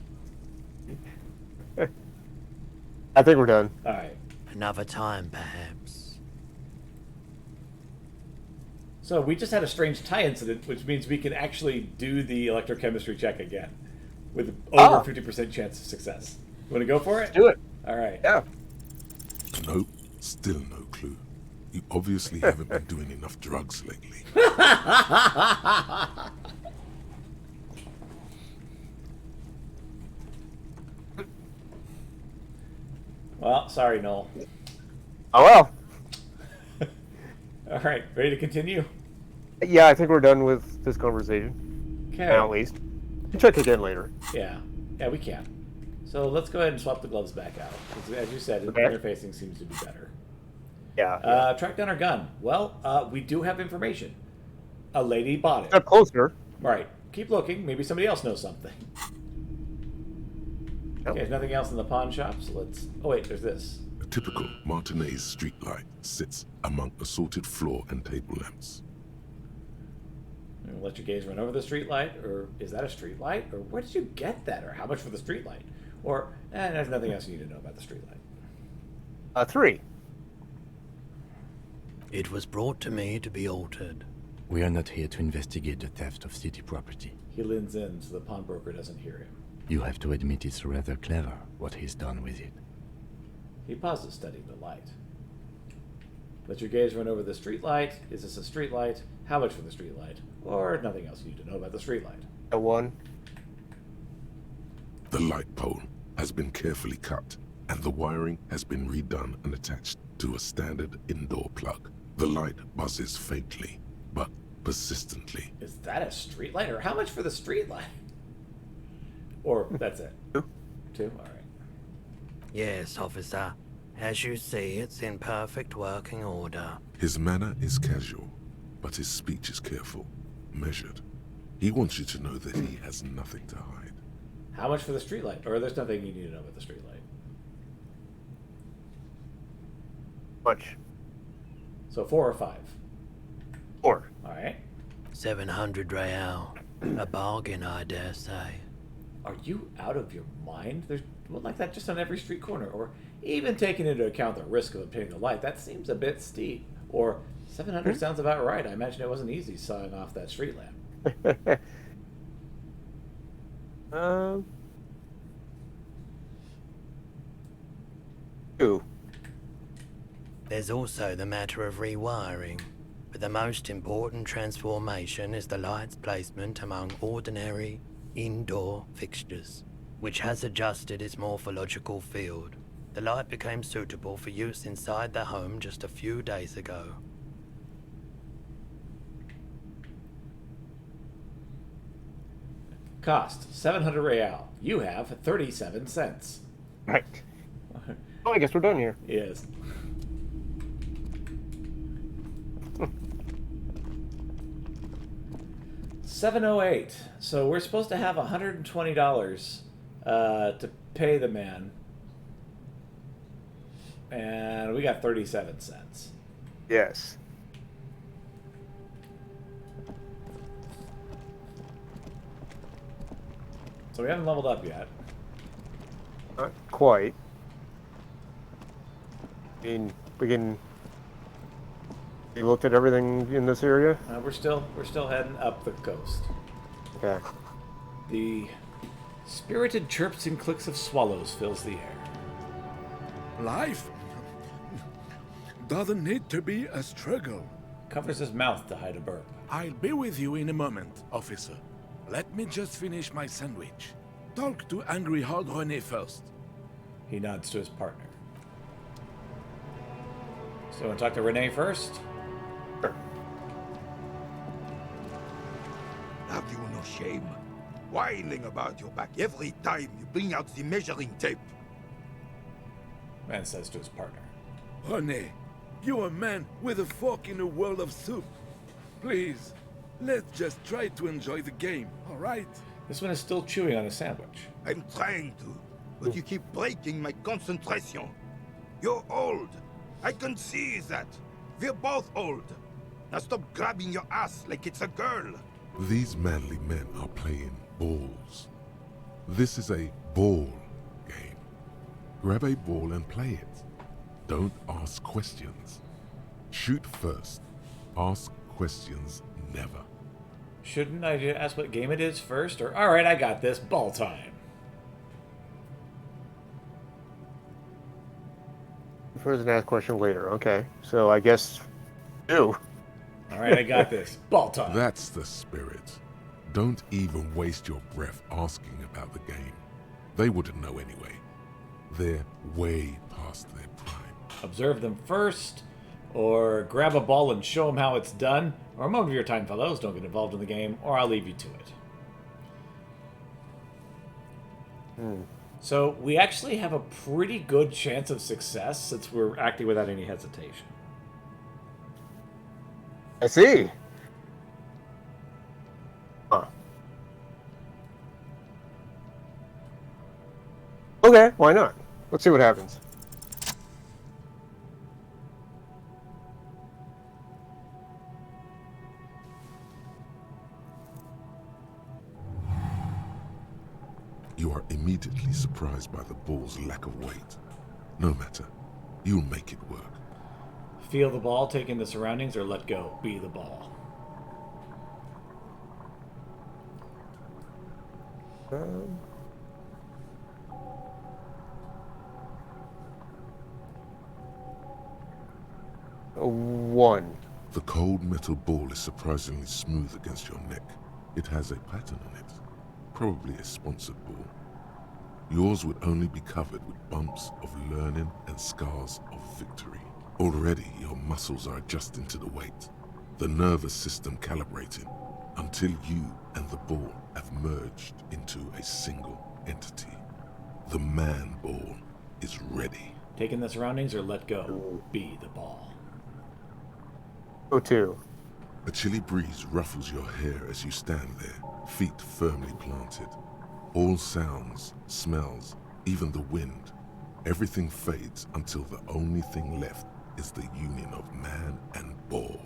I think we're done. All right. Another time, perhaps. So we just had a strange tie incident, which means we can actually do the electrochemistry check again, with over 50% chance of success. You want to go for it? Do it. All right. Yeah. Nope, still no clue. You obviously haven't been doing enough drugs lately. Well, sorry, Noel. Oh well. All right, ready to continue? Yeah, I think we're done with this conversation. Okay. Now, at least. We'll check again later. Yeah, we can. So let's go ahead and swap the gloves back out. As you said, Okay. interfacing seems to be better. Yeah. Track down our gun. Well, we do have information. A lady bought it. Up closer. Right. Keep looking. Maybe somebody else knows something. Okay, there's nothing else in the pawn shop, so let's... Oh, wait, there's this. A typical Martinez streetlight sits among assorted floor and table lamps. Let your gaze run over the streetlight, or is that a streetlight? Or where did you get that? Or how much for the streetlight? Or, there's nothing else you need to know about the streetlight. 3. It was brought to me to be altered. We are not here to investigate the theft of city property. He leans in so the pawnbroker doesn't hear him. You have to admit it's rather clever what he's done with it. He pauses, studying the light. Let your gaze run over the streetlight. Is this a streetlight? How much for the streetlight? Or nothing else you need to know about the streetlight. A 1. The light pole has been carefully cut, and the wiring has been redone and attached to a standard indoor plug. The light buzzes faintly, but persistently. Is that a streetlight? Or how much for the streetlight? Or that's it? 2? All right. Yes, officer. As you see, it's in perfect working order. His manner is casual, but his speech is careful, measured. He wants you to know that he has nothing to hide. How much for the streetlight? Or there's nothing you need to know about the streetlight? Much. So 4 or 5? 4. All right. 700 real. A bargain, I dare say. Are you out of your mind? There's one like that just on every street corner. Or even taking into account the risk of obtaining the light, that seems a bit steep. Or 700 sounds about right. I imagine it wasn't easy sawing off that street lamp. Two. There's also the matter of rewiring, but the most important transformation is the light's placement among ordinary indoor fixtures, which has adjusted its morphological field. The light became suitable for use inside the home just a few days ago. Cost 700 real. You have 37 cents. Right. Oh, I guess we're done here. Yes. 708. So we're supposed to have $120 to pay the man. And we got 37 cents. Yes. So we haven't leveled up yet. Not quite. I mean, we can... You looked at everything in this area? We're still heading up the coast. Okay. The spirited chirps and clicks of swallows fills the air. Life doesn't need to be a struggle. Covers his mouth to hide a burp. I'll be with you in a moment, officer. Let me just finish my sandwich. Talk to Angry Hog René first. He nods to his partner. So you want to talk to Renee first? Have you no shame? Whining about your back every time you bring out the measuring tape. Man says to his partner. René, you're a man with a fork in a world of soup. Please, let's just try to enjoy the game, all right? This one is still chewing on a sandwich. I'm trying to, but you keep breaking my concentration. You're old. I can see that. We're both old. Now stop grabbing your ass like it's a girl. These manly men are playing balls. This is a ball game. Grab a ball and play it. Don't ask questions. Shoot first. Ask questions never. Shouldn't I ask what game it is first? Or, alright, I got this. Ball time. First and ask question later. Okay. So I guess you. Alright, I got this. Ball time. That's the spirit. Don't even waste your breath asking about the game. They wouldn't know anyway. They're way past their prime. Observe them first, or grab a ball and show them how it's done, or a moment of your time, fellows. Don't get involved in the game, or I'll leave you to it. So we actually have a pretty good chance of success since we're acting without any hesitation. I see. Huh. Okay, why not? Let's see what happens. You are immediately surprised by the ball's lack of weight. No matter, you'll make it work. Feel the ball, take in the surroundings, or let go. Be the ball. One. The cold metal ball is surprisingly smooth against your neck. It has a pattern on it. Probably a sponsored ball. Yours would only be covered with bumps of learning and scars of victory. Already, your muscles are adjusting to the weight, the nervous system calibrating, until you and the ball have merged into a single entity. The man ball is ready. Take in the surroundings or let go. Be the ball. Go two. A chilly breeze ruffles your hair as you stand there, feet firmly planted. All sounds, smells, even the wind, everything fades until the only thing left is the union of man and ball.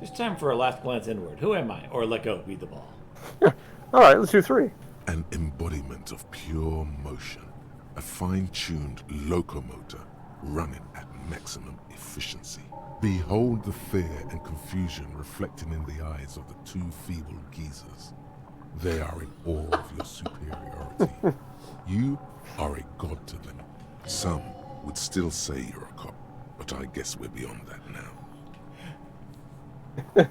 It's time for a last glance inward. Who am I? Or let go. Be the ball. All right, let's do three. An embodiment of pure motion, a fine-tuned locomotor running at maximum efficiency. Behold the fear and confusion reflecting in the eyes of the two feeble geezers. They are in awe of your superiority. You are a god to them. Some would still say you're a cop, but I guess we're beyond that now.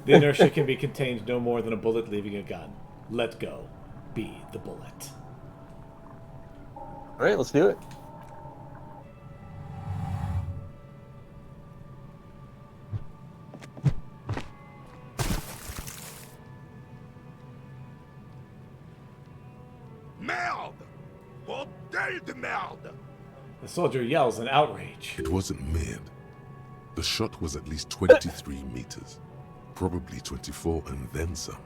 The inertia can be contained no more than a bullet leaving a gun. Let go. Be the bullet. All right, let's do it. Merde! Bordel de merde! The soldier yells in outrage. It wasn't mid. The shot was at least 23 meters, probably 24 and then some.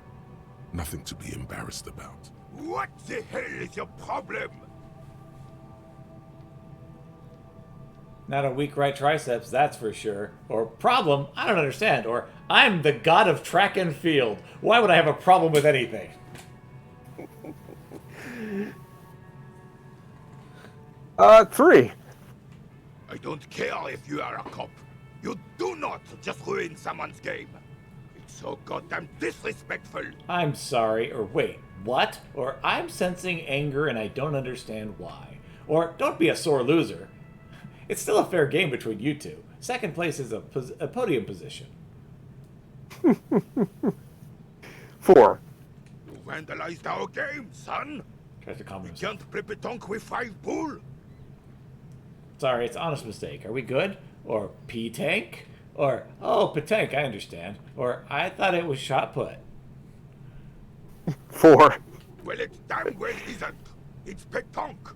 Nothing to be embarrassed about. What the hell is your problem? Not a weak right triceps, that's for sure. Or problem, I don't understand. Or I'm the god of track and field. Why would I have a problem with anything? 3. I don't care if you are a cop. You do not just ruin someone's game. It's so goddamn disrespectful. I'm sorry, or wait, what? Or I'm sensing anger and I don't understand why. Or don't be a sore loser. It's still a fair game between you two. Second place is a podium position. 4. You vandalized our game, son. Tries to calm We himself. can't play petanque with 5 bull. Sorry, it's honest mistake. Are we good? Or P-tank? Or, oh, petanque, I understand. Or, I thought it was shot put. 4. Well, it damn well isn't. It's petanque.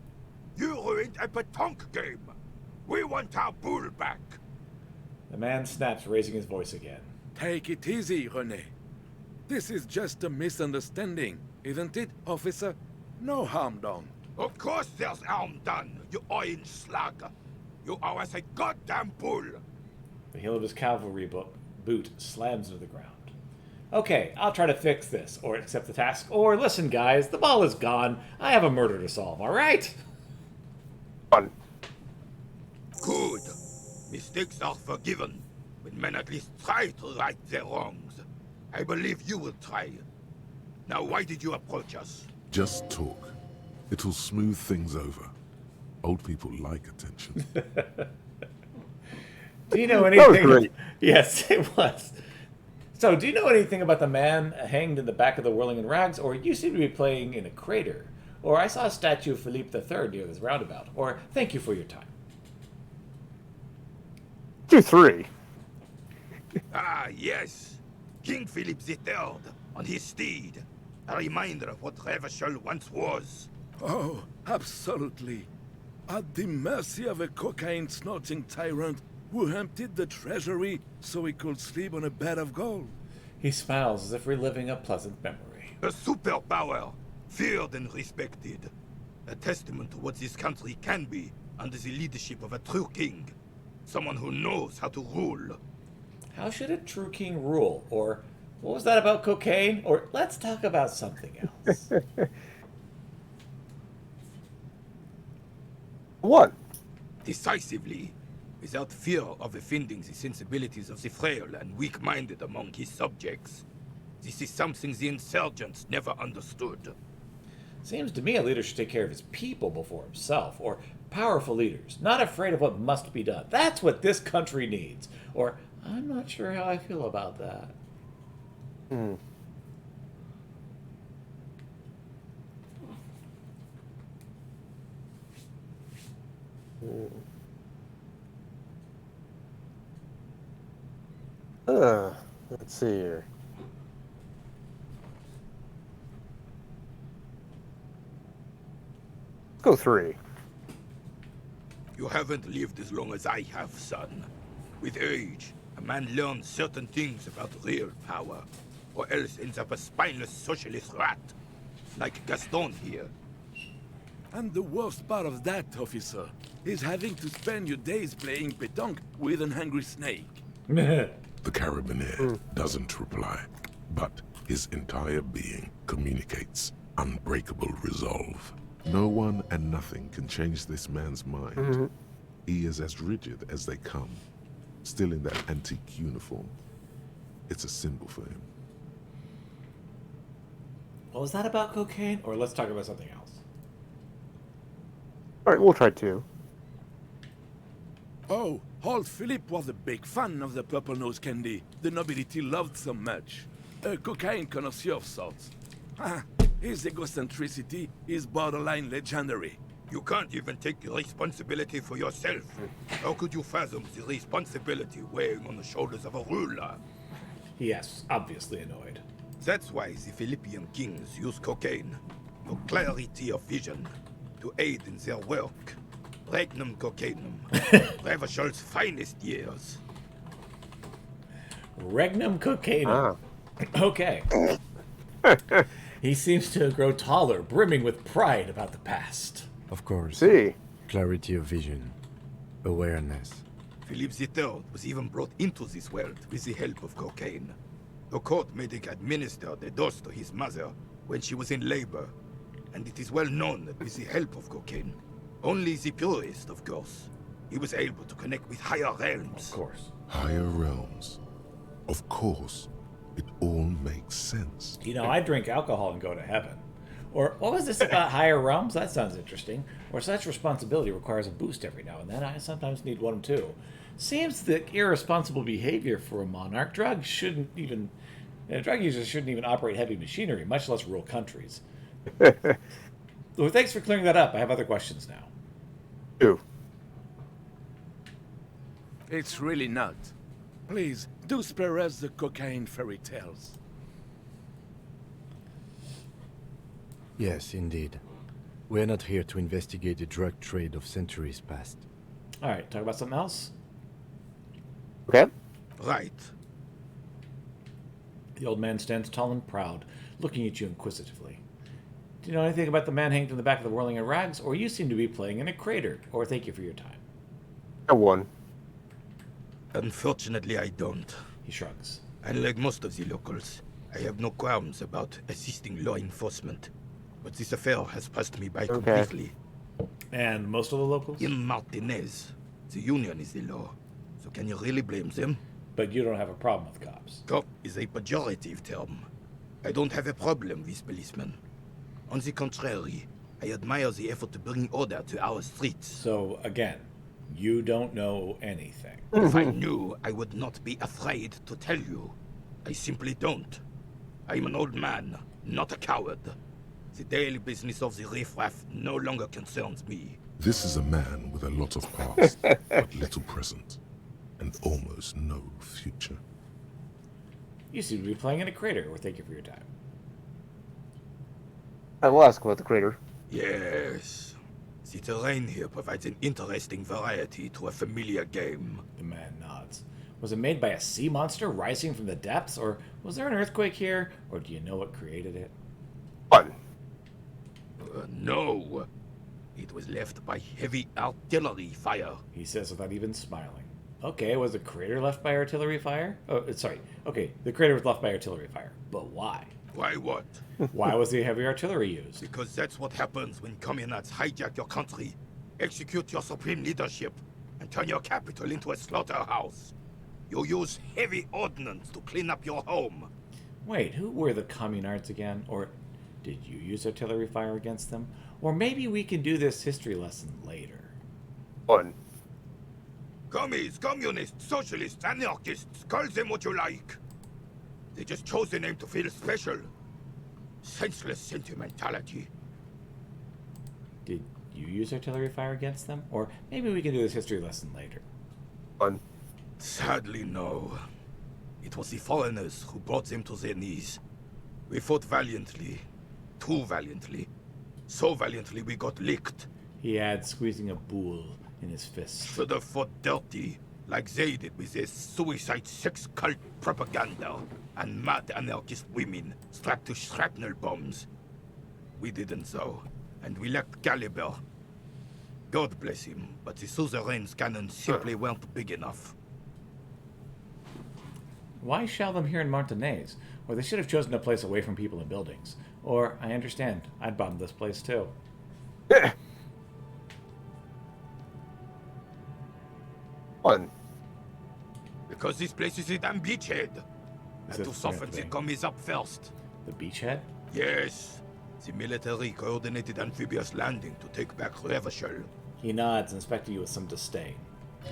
You ruined a petanque game. We want our bull back. The man snaps, raising his voice again. Take it easy, René. This is just a misunderstanding, isn't it, officer? No harm done. Of course there's harm done, you orange slug. You owe us a goddamn bull. The heel of his cavalry boot slams into the ground. Okay, I'll try to fix this, or accept the task, or listen, guys, the ball is gone. I have a murder to solve, all right? 1. Good. Mistakes are forgiven when men at least try to right their wrongs. I believe you will try. Now, why did you approach us? Just talk. It'll smooth things over. Old people like attention. Do you know That was anything? great. Yes, it was. So, do you know anything about the man hanged in the back of the Whirling in Rags? Or you seem to be playing in a crater? Or I saw a statue of Philippe III near this roundabout? Or thank you for your time. 2, 3. Ah, yes. King Philip III on his steed. A reminder of what Revachol once was. Oh, absolutely. At the mercy of a cocaine-snorting tyrant who emptied the treasury so he could sleep on a bed of gold. He smiles as if reliving a pleasant memory. A superpower, feared and respected. A testament to what this country can be under the leadership of a true king. Someone who knows how to rule. How should a true king rule? Or what was that about cocaine? Or let's talk about something else. 1. Decisively, without fear of offending the sensibilities of the frail and weak-minded among his subjects. This is something the insurgents never understood. Seems to me a leader should take care of his people before himself, or powerful leaders, not afraid of what must be done. That's what this country needs. Or, I'm not sure how I feel about that. 1. Let's see here. Let's go 3. You haven't lived as long as I have, son. With age, a man learns certain things about real power, or else ends up a spineless socialist rat, like Gaston here. And the worst part of that, officer, is having to spend your days playing petanque with an angry snake. The carabiner doesn't reply, but his entire being communicates unbreakable resolve. No one and nothing can change this man's mind. He is as rigid as they come, still in that antique uniform. It's a symbol for him. Well, was that about cocaine? Or let's talk about something else. Alright, we'll try 2. Oh, old Philip was a big fan of the purple nose candy the nobility loved so much. A cocaine connoisseur of sorts. His egocentricity is borderline legendary. You can't even take responsibility for yourself. How could you fathom the responsibility weighing on the shoulders of a ruler? Yes, obviously annoyed. That's why the Philippian kings use cocaine, for clarity of vision, to aid in their work. Regnum cocainum, Revachol's finest years. Regnum cocaine. Okay. He seems to grow taller, brimming with pride about the past. Of course. See. Clarity of vision. Awareness. Philip III was even brought into this world with the help of cocaine. The court made him administer the dose to his mother when she was in labor, and it is well known that with the help of cocaine, only the purest, of course, he was able to connect with higher realms. Of course. Higher realms. Of course. It all makes sense. You know, I drink alcohol and go to heaven. Or what was this about higher realms? That sounds interesting. Or such responsibility requires a boost every now and then. I sometimes need one too. Seems that irresponsible behavior for a monarch. Drug users shouldn't even operate heavy machinery, much less rule countries. Well, thanks for clearing that up. I have other questions now. Ew. It's really not. Please, do spare us the cocaine fairy tales. Yes, indeed. We're not here to investigate the drug trade of centuries past. All right, talk about something else. Okay. Right. The old man stands tall and proud, looking at you inquisitively. Do you know anything about the man hanged in the back of the Whirling in Rags, or you seem to be playing in a crater? Or thank you for your time. I won. Unfortunately, I don't. He shrugs. Unlike most of the locals, I have no qualms about assisting law enforcement. But this affair has passed me by completely. And most of the locals? In Martinez, the union is the law. So can you really blame them? But you don't have a problem with cops. Cop is a pejorative term. I don't have a problem with policemen. On the contrary, I admire the effort to bring order to our streets. So, again, you don't know anything. If I knew, I would not be afraid to tell you. I simply don't. I'm an old man, not a coward. The daily business of the riffraff no longer concerns me. This is a man with a lot of past, but little present, and almost no future. You seem to be playing in a crater, or thank you for your time. I will ask about the crater. Yes. The terrain here provides an interesting variety to a familiar game. The man nods. Was it made by a sea monster rising from the depths, or was there an earthquake here, or do you know what created it? Fun. No. It was left by heavy artillery fire. He says without even smiling. Okay, was the crater left by artillery fire? Oh, sorry. Okay, the crater was left by artillery fire. But why? Why what? Why was the heavy artillery used? Because that's what happens when communists hijack your country, execute your supreme leadership, and turn your capital into a slaughterhouse. You use heavy ordnance to clean up your home. Wait, who were the communards again? Or did you use artillery fire against them? Or maybe we can do this history lesson later. Fun. Commies, communists, socialists, anarchists, call them what you like. They just chose the name to feel special. Senseless sentimentality. Did you use artillery fire against them? Or maybe we can do this history lesson later. Fun. Sadly, no. It was the foreigners who brought them to their knees. We fought valiantly. Too valiantly. So valiantly we got licked. He adds, squeezing a boule in his fist. Should have fought dirty, like they did with their suicide sex cult propaganda and mad anarchist women strapped to shrapnel bombs. We didn't though, and we lacked caliber. God bless him, but the suzerain's cannons simply weren't big enough. Why shell them here in Martinez? Or they should have chosen a place away from people and buildings. Or, I understand, I'd bomb this place too. Fun. Because this place is a damn beachhead. Is And it to soften the thing? commies up first. The beachhead? Yes. The military coordinated amphibious landing to take back Revachol. He nods, inspecting you with some disdain.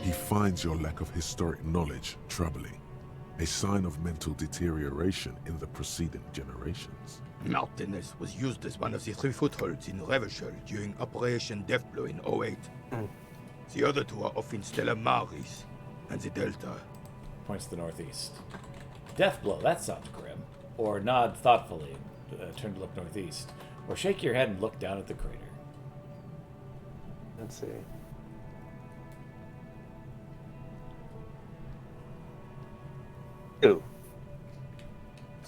He finds your lack of historic knowledge troubling, a sign of mental deterioration in the preceding generations. Martinez was used as one of the 3 footholds in Revachol during Operation Deathblow in 08. The other 2 are off in Stella Maris and the Delta. Points to the northeast. Deathblow, that sounds grim. Or nod thoughtfully, turn to look northeast. Or shake your head and look down at the crater. Let's see. Ew.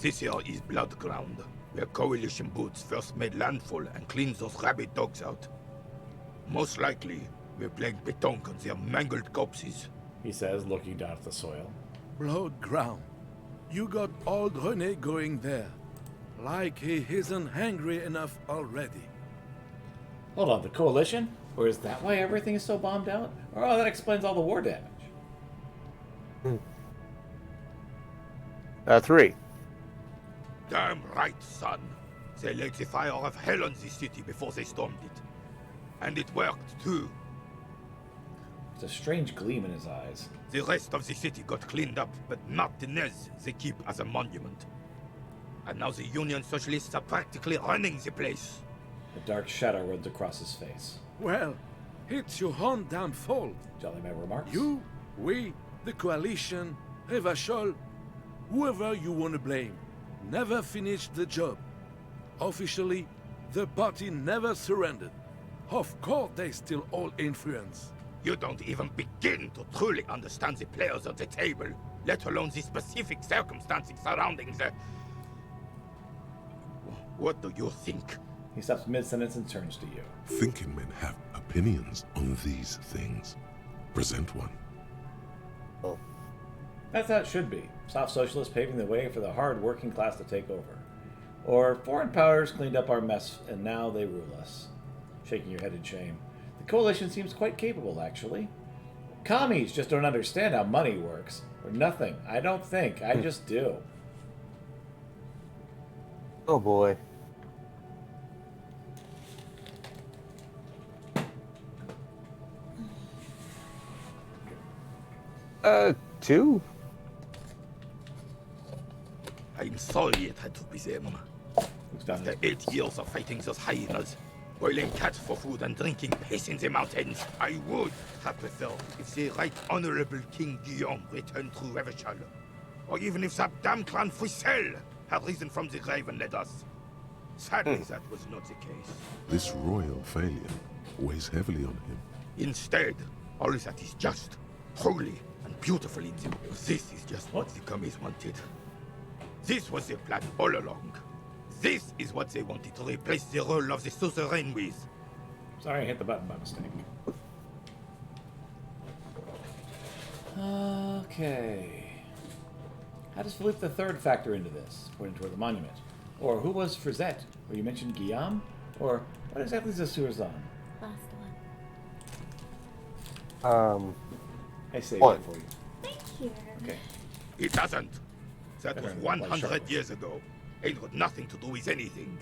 This here is blood ground. where coalition boots first made landfall and cleaned those rabid dogs out. Most likely, we're playing pétanque on their mangled corpses, he says, looking down at the soil. Blood ground. You got old René going there. Like he isn't hungry enough already. Hold on, the coalition? Or is that why everything is so bombed out? Or, oh, that explains all the war damage. 3. Damn right, son. They laid the fire of hell on the city before they stormed it. And it worked, too. There's a strange gleam in his eyes. The rest of the city got cleaned up, but Martinez they keep as a monument. And now the Union Socialists are practically running the place. A dark shadow runs across his face. Well, it's your own damn fault. Jolly Man remarks. You, we, the coalition, Revachol, whoever you want to blame, never finished the job. Officially, the party never surrendered. Of course, they still all influence. You don't even begin to truly understand the players at the table, let alone the specific circumstances surrounding the... What do you think? He stops mid-sentence and turns to you. Thinking men have opinions on these things. Present one. Oh. That's how it should be. Soft socialists paving the way for the hard working class to take over. Or foreign powers cleaned up our mess and now they rule us. Shaking your head in shame. The coalition seems quite capable, actually. Commies just don't understand how money works. Or nothing. I don't think. I just do. Oh boy. Two? I'm sorry it had to be them. After 8 years of fighting those hyenas, boiling cats for food and drinking piss in the mountains, I would have preferred if the Right Honorable King Guillaume returned to Revachol. Or even if that damn clan Frisel had risen from the grave and led us. Sadly, that was not the case. This royal failure weighs heavily on him. Instead, all that is just, holy, and beautiful in them. This is just what the commies wanted. This was their plan all along. This is what they wanted to replace the role of the suzerain with. Sorry, I hit the button by mistake. Okay. How does Philippe III factor into this, according to the monument? Or who was Frisette? Or you mentioned Guillaume? Or what exactly is a Surzan? Last Um, I saved one. it for you. Thank you. Okay. It doesn't. That was Better 100 years ago. It got nothing to do with anything.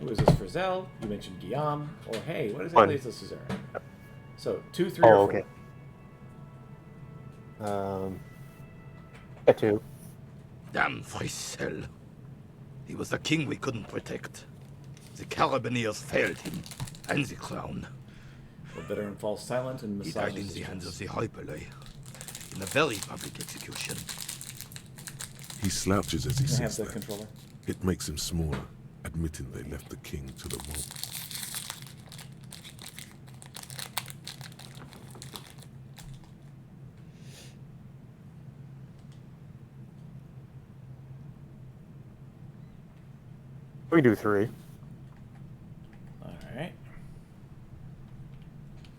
Who is this Frizzell? You mentioned Guillaume. Or hey, what One. exactly is this Suzerain? So 2, 3, or 4. Okay. Yeah, 2. Damn Frisel. He was the king we couldn't protect. The Carabineers failed him, and the crown. The bitter and false silent and He died in misogynist. the hands of the Hyperlay, in a very public execution. He slouches as he Can I have sits the there. controller? It makes him smaller, admitting they left the king to the mob. We do 3. Alright.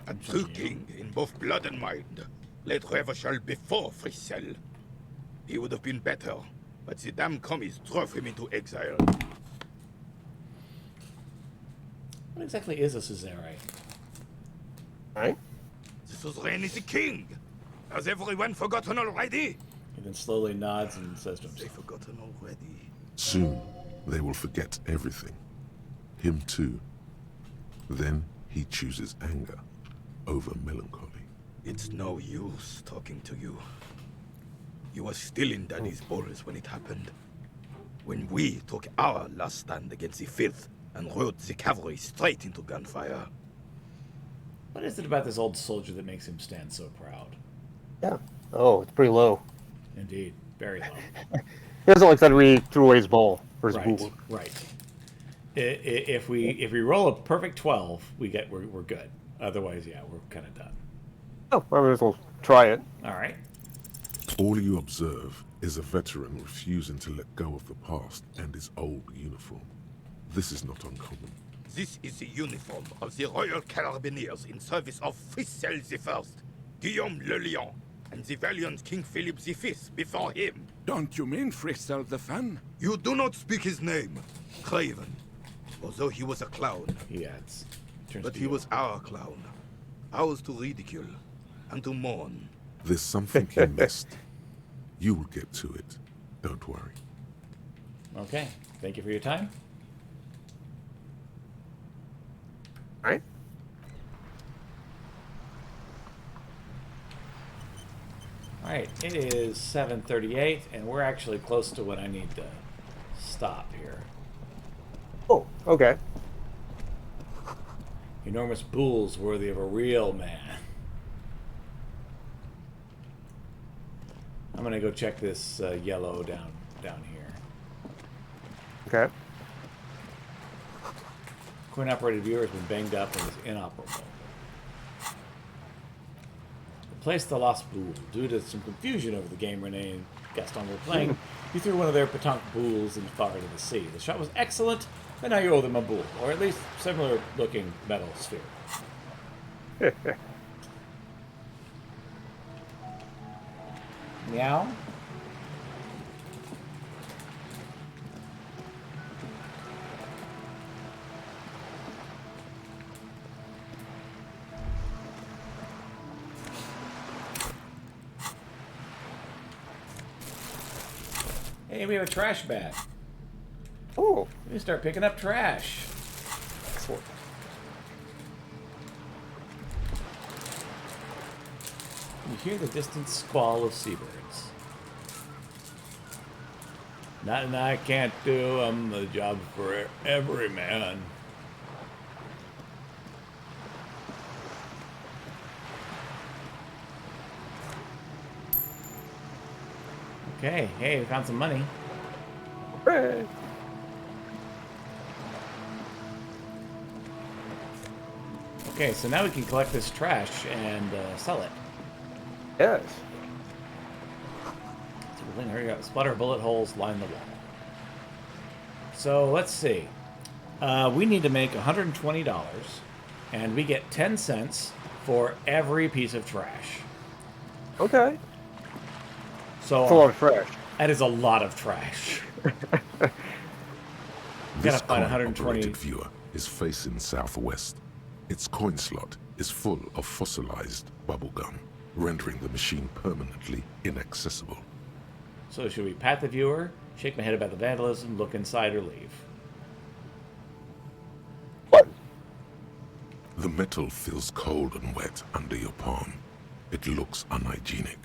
A true king in both blood and mind led Revachol before Frisel. He would have been better, but the damn commies drove him into exile. What exactly is a Suzerain? Right? The suzerain is the king! Has everyone forgotten already? He then slowly nods and says to They've himself, forgotten already. Soon, they will forget everything. Him too. Then he chooses anger over melancholy. It's no use talking to you. You were still in Daddy's balls when it happened. When we took our last stand against the filth and rode the cavalry straight into gunfire. what is it about this old soldier that makes him stand so proud? Yeah. Oh, it's pretty low. Indeed. Very low. He doesn't like that we threw away his ball for his Right. ball. Right. If we roll a perfect 12, we're good. Otherwise, yeah, we're kind of done. Oh, I might as well try it. All right. All you observe is a veteran refusing to let go of the past and his old uniform. This is not uncommon. This is the uniform of the Royal Carabineers in service of Frissel I, Guillaume Le Lion, and the valiant King Philip V before him. Don't you mean Frissel the Fan? You do not speak his name, Craven. Although he was a clown. Yes. But he was our clown. Ours to ridicule and to mourn. There's something you missed. You will get to it. Don't worry. Okay. Thank you for your time. All right. All right. It is 7:38, and we're actually close to when I need to stop here. Oh, okay. Enormous bulls worthy of a real man. I'm gonna go check this yellow down here. Okay. Coin-operated viewer has been banged up and is inoperable. Replace the lost bull. Due to some confusion over the game Renee and Gaston were playing, you threw one of their petanque bulls far into the sea. The shot was excellent, but now you owe them a bull, or at least similar-looking metal sphere. Meow. Hey, we have a trash bag. Oh. We start picking up trash. Excellent. You hear the distant squall of seabirds. Nothing I can't do. I'm the job for every man. Okay, hey, we found some money. Hooray. Okay, so now we can collect this trash and sell it. Yes. So we'll hurry up. Splatter bullet holes line the wall. So let's see. We need to make $120, and we get 10 cents for every piece of trash. Okay. So That's a lot of trash. That is a lot of trash. This Gotta find coin-operated viewer is facing southwest. Its coin slot is full of fossilized bubblegum, rendering the machine permanently inaccessible. So should we pat the viewer, shake my head about the vandalism, look inside, or leave? What? The metal feels cold and wet under your palm. It looks unhygienic.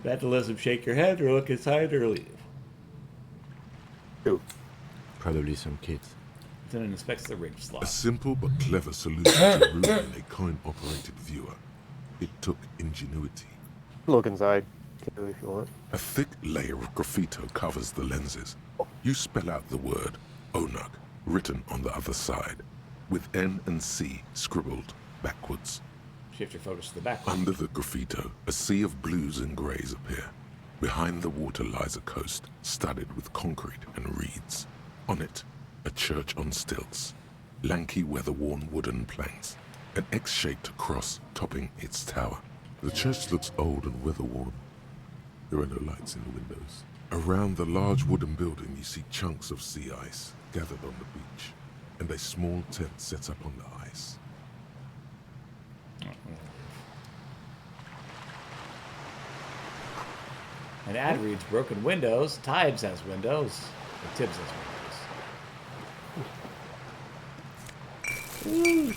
Vandalism, shake your head, or look inside, or leave. Two. Probably some kids. Lieutenant inspects the rig slot. A simple but clever solution to ruining a coin-operated viewer. It took ingenuity. Look inside, too, if you want. A thick layer of graffito covers the lenses. You spell out the word Onuk written on the other side, with N and C scribbled backwards. Shift your focus to the back. Under the graffito, a sea of blues and greys appear. Behind the water lies a coast studded with concrete and reeds. On it, a church on stilts, lanky weather-worn wooden planks, an X-shaped cross topping its tower. The church looks old and weather-worn. There are no lights in the windows. Around the large wooden building, you see chunks of sea ice gathered on the beach, and a small tent set up on the ice. An ad reads broken windows. Tibbs has windows. Or Tibbs has windows.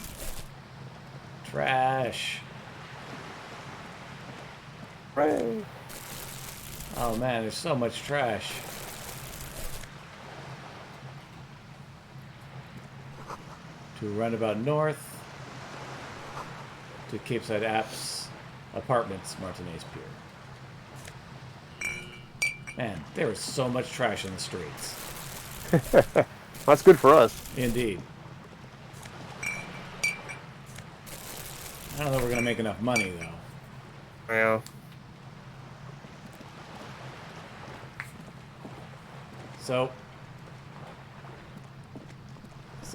Trash. Hooray. Oh man, there's so much trash. To Roundabout North. To Capeside Apps Apartments, Martinez Pier. Man, there is so much trash in the streets. That's good for us. Indeed. I don't know if we're going to make enough money, though. Yeah. So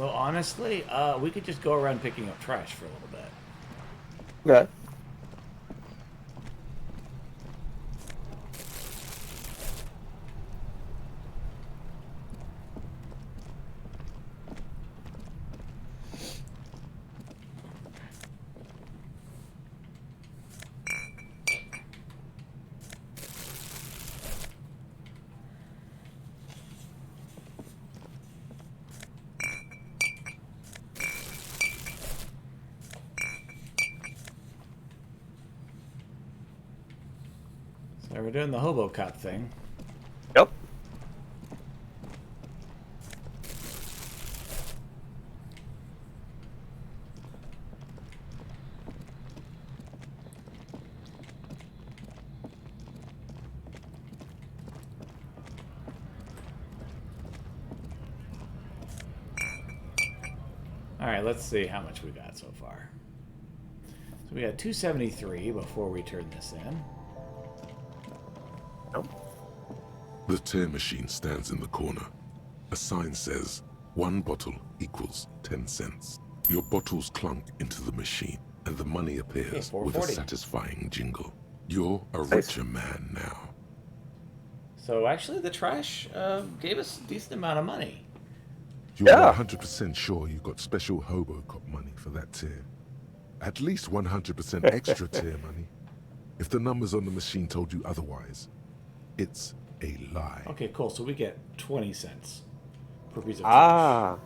honestly, we could just go around picking up trash for a little bit. Okay. So we're doing the hobo cop thing. Yep. All right, let's see how much we got so far. So we got 273 before we turn this in. The tear machine stands in the corner. A sign says, 1 bottle equals 10 cents. Your bottles clunk into the machine, and the money appears with a satisfying jingle. You're a richer man now. So actually, the trash gave us a decent amount of money. You're 100% sure you got special hobo cop money for that tier. At least 100% extra tier money. If the numbers on the machine told you otherwise, it's a lie. Okay, cool. So we get 20 cents per piece of trash. Ah.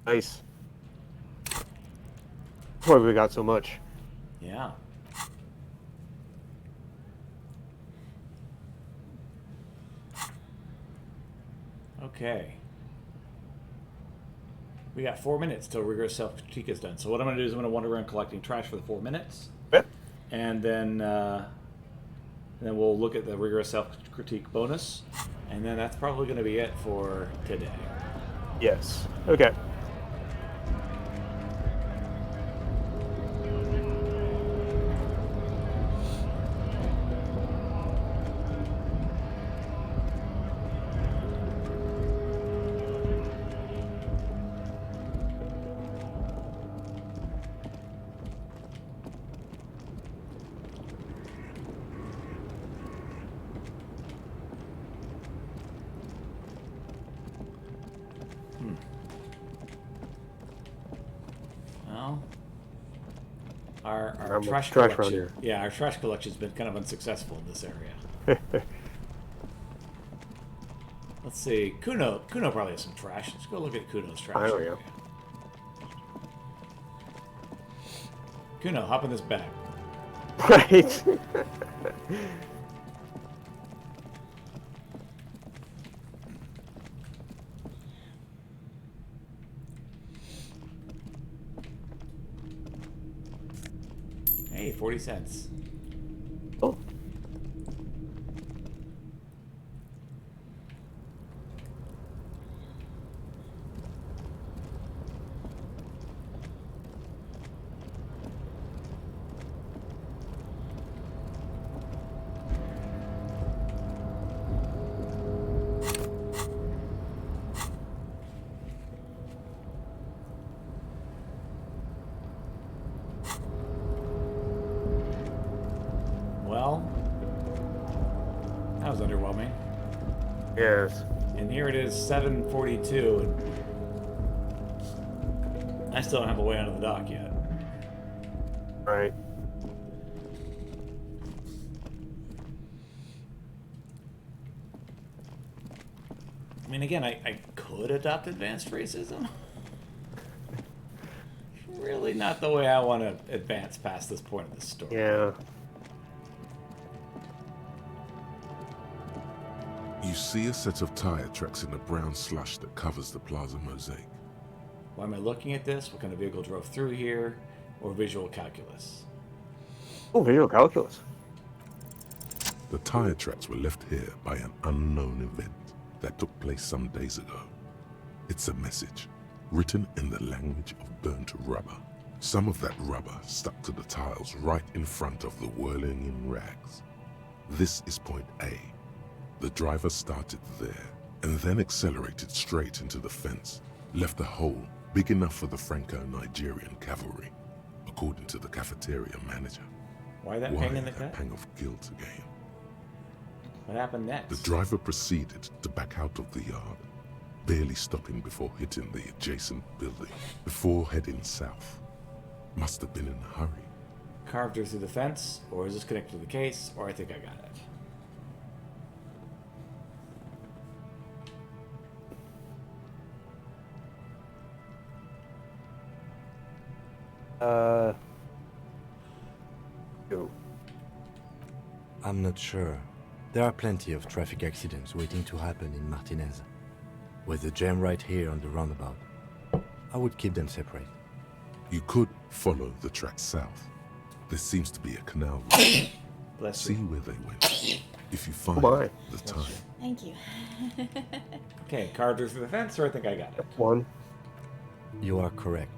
Nice. Why we got so much? Yeah. Okay. We got 4 minutes till rigorous self-critique is done. So what I'm going to do is I'm going to wander around collecting trash for the 4 minutes. Yep. And then we'll look at the rigorous self-critique bonus. And then that's probably going to be it for today. Yes. Okay. Well, our trash collection, around here. yeah, our trash collection's been kind of unsuccessful in this area. Let's see, Kuno probably has some trash. Let's go look at Kuno's trash. There we go. Kuno, hop in this bag. Right. Hey, 40 cents. Oh. Well, that was underwhelming. Yes. And here it is, 7:42, and I still don't have a way onto the dock yet. Right. I mean, again, I could adopt advanced racism. Really not the way I want to advance past this point of the story. Yeah. You see a set of tire tracks in the brown slush that covers the plaza mosaic. Why am I looking at this? What kind of vehicle drove through here? Or visual calculus? Oh, visual calculus. The tire tracks were left here by an unknown event that took place some days ago. It's a message, written in the language of burnt rubber. Some of that rubber stuck to the tiles right in front of the whirling in rags. This is point A. The driver started there and then accelerated straight into the fence, left a hole big enough for the Franco-Nigerian cavalry, according to the cafeteria manager. Why that pang in the gut? Pang of guilt again. What happened next? The driver proceeded to back out of the yard, barely stopping before hitting the adjacent building, before heading south. Must have been in a hurry. Carved her through the fence, or is this connected to the case, or I think I got it. Go. I'm not sure. There are plenty of traffic accidents waiting to happen in Martinez. With the jam right here on the roundabout, I would keep them separate. You could follow the track south. There seems to be a canal route. Bless See you. where they went, if you find my. the time. Thank you. Okay, carved her through the fence, or I think I got it. One. You are correct.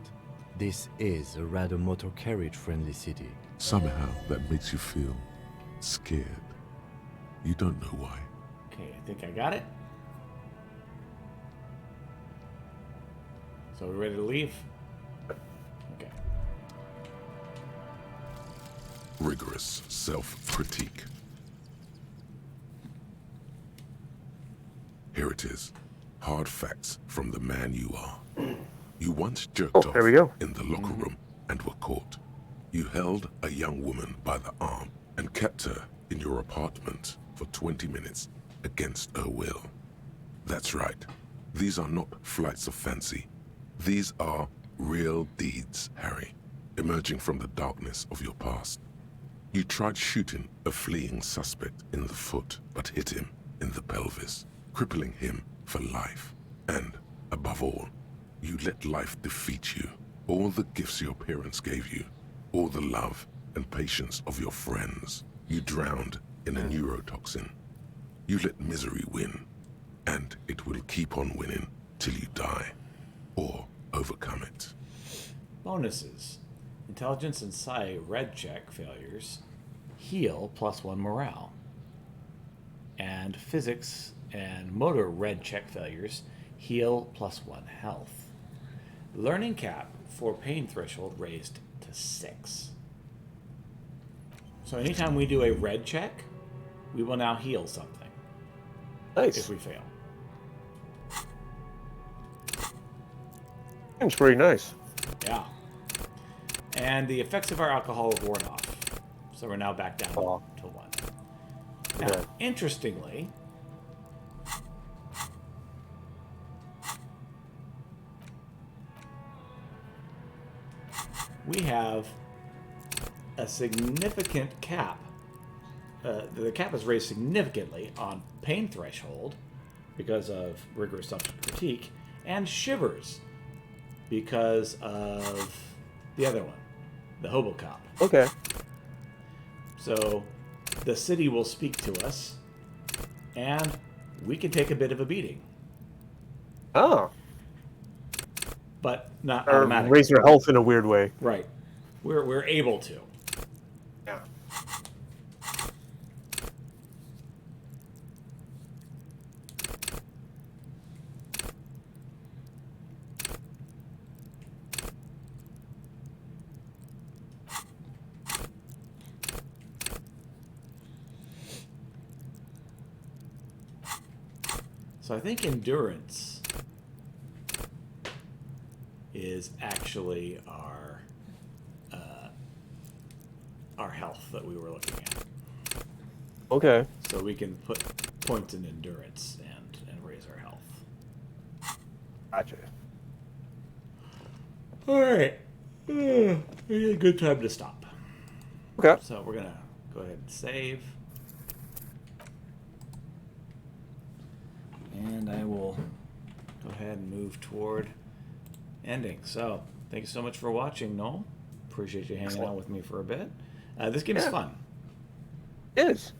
This is a rather motor carriage-friendly city. Somehow that makes you feel scared. You don't know why. Okay, I think I got it. So we're ready to leave? Okay. Rigorous self-critique. Here it is. Hard facts from the man you are. You once jerked off there we go. in the locker room and were caught. You held a young woman by the arm and kept her in your apartment for 20 minutes against her will. That's right. These are not flights of fancy. These are real deeds, Harry, emerging from the darkness of your past. You tried shooting a fleeing suspect in the foot, but hit him in the pelvis, crippling him for life. And, above all, you let life defeat you. All the gifts your parents gave you, all the love and patience of your friends, you drowned in a neurotoxin. You let misery win, and it will keep on winning till you die, or overcome it. Bonuses. Intelligence and Psi red check failures heal +1 morale. And physics and motor red check failures heal +1 health. Learning cap for pain threshold raised to 6. So anytime we do a red check, we will now heal something. Nice. If we fail. Seems pretty nice. Yeah. And the effects of our alcohol have worn off. So we're now back down to 1. Now, Okay. interestingly, we have a significant cap. The cap is raised significantly on pain threshold because of rigorous self-critique, and shivers because of the other one, the hobo cop. Okay. So the city will speak to us, and we can take a bit of a beating. Oh. But not Or automatically. raise your health in a weird way. Right. We're able to. Yeah. So I think endurance is actually our health that we were looking at. Okay. So we can put points in endurance and raise our health. Gotcha. All right. Maybe a good time to stop. Okay. So we're gonna go ahead and save. And I will go ahead and move toward ending. So, thank you so much for watching, Noel. Appreciate you hanging out with me for a bit. This game is fun. It is.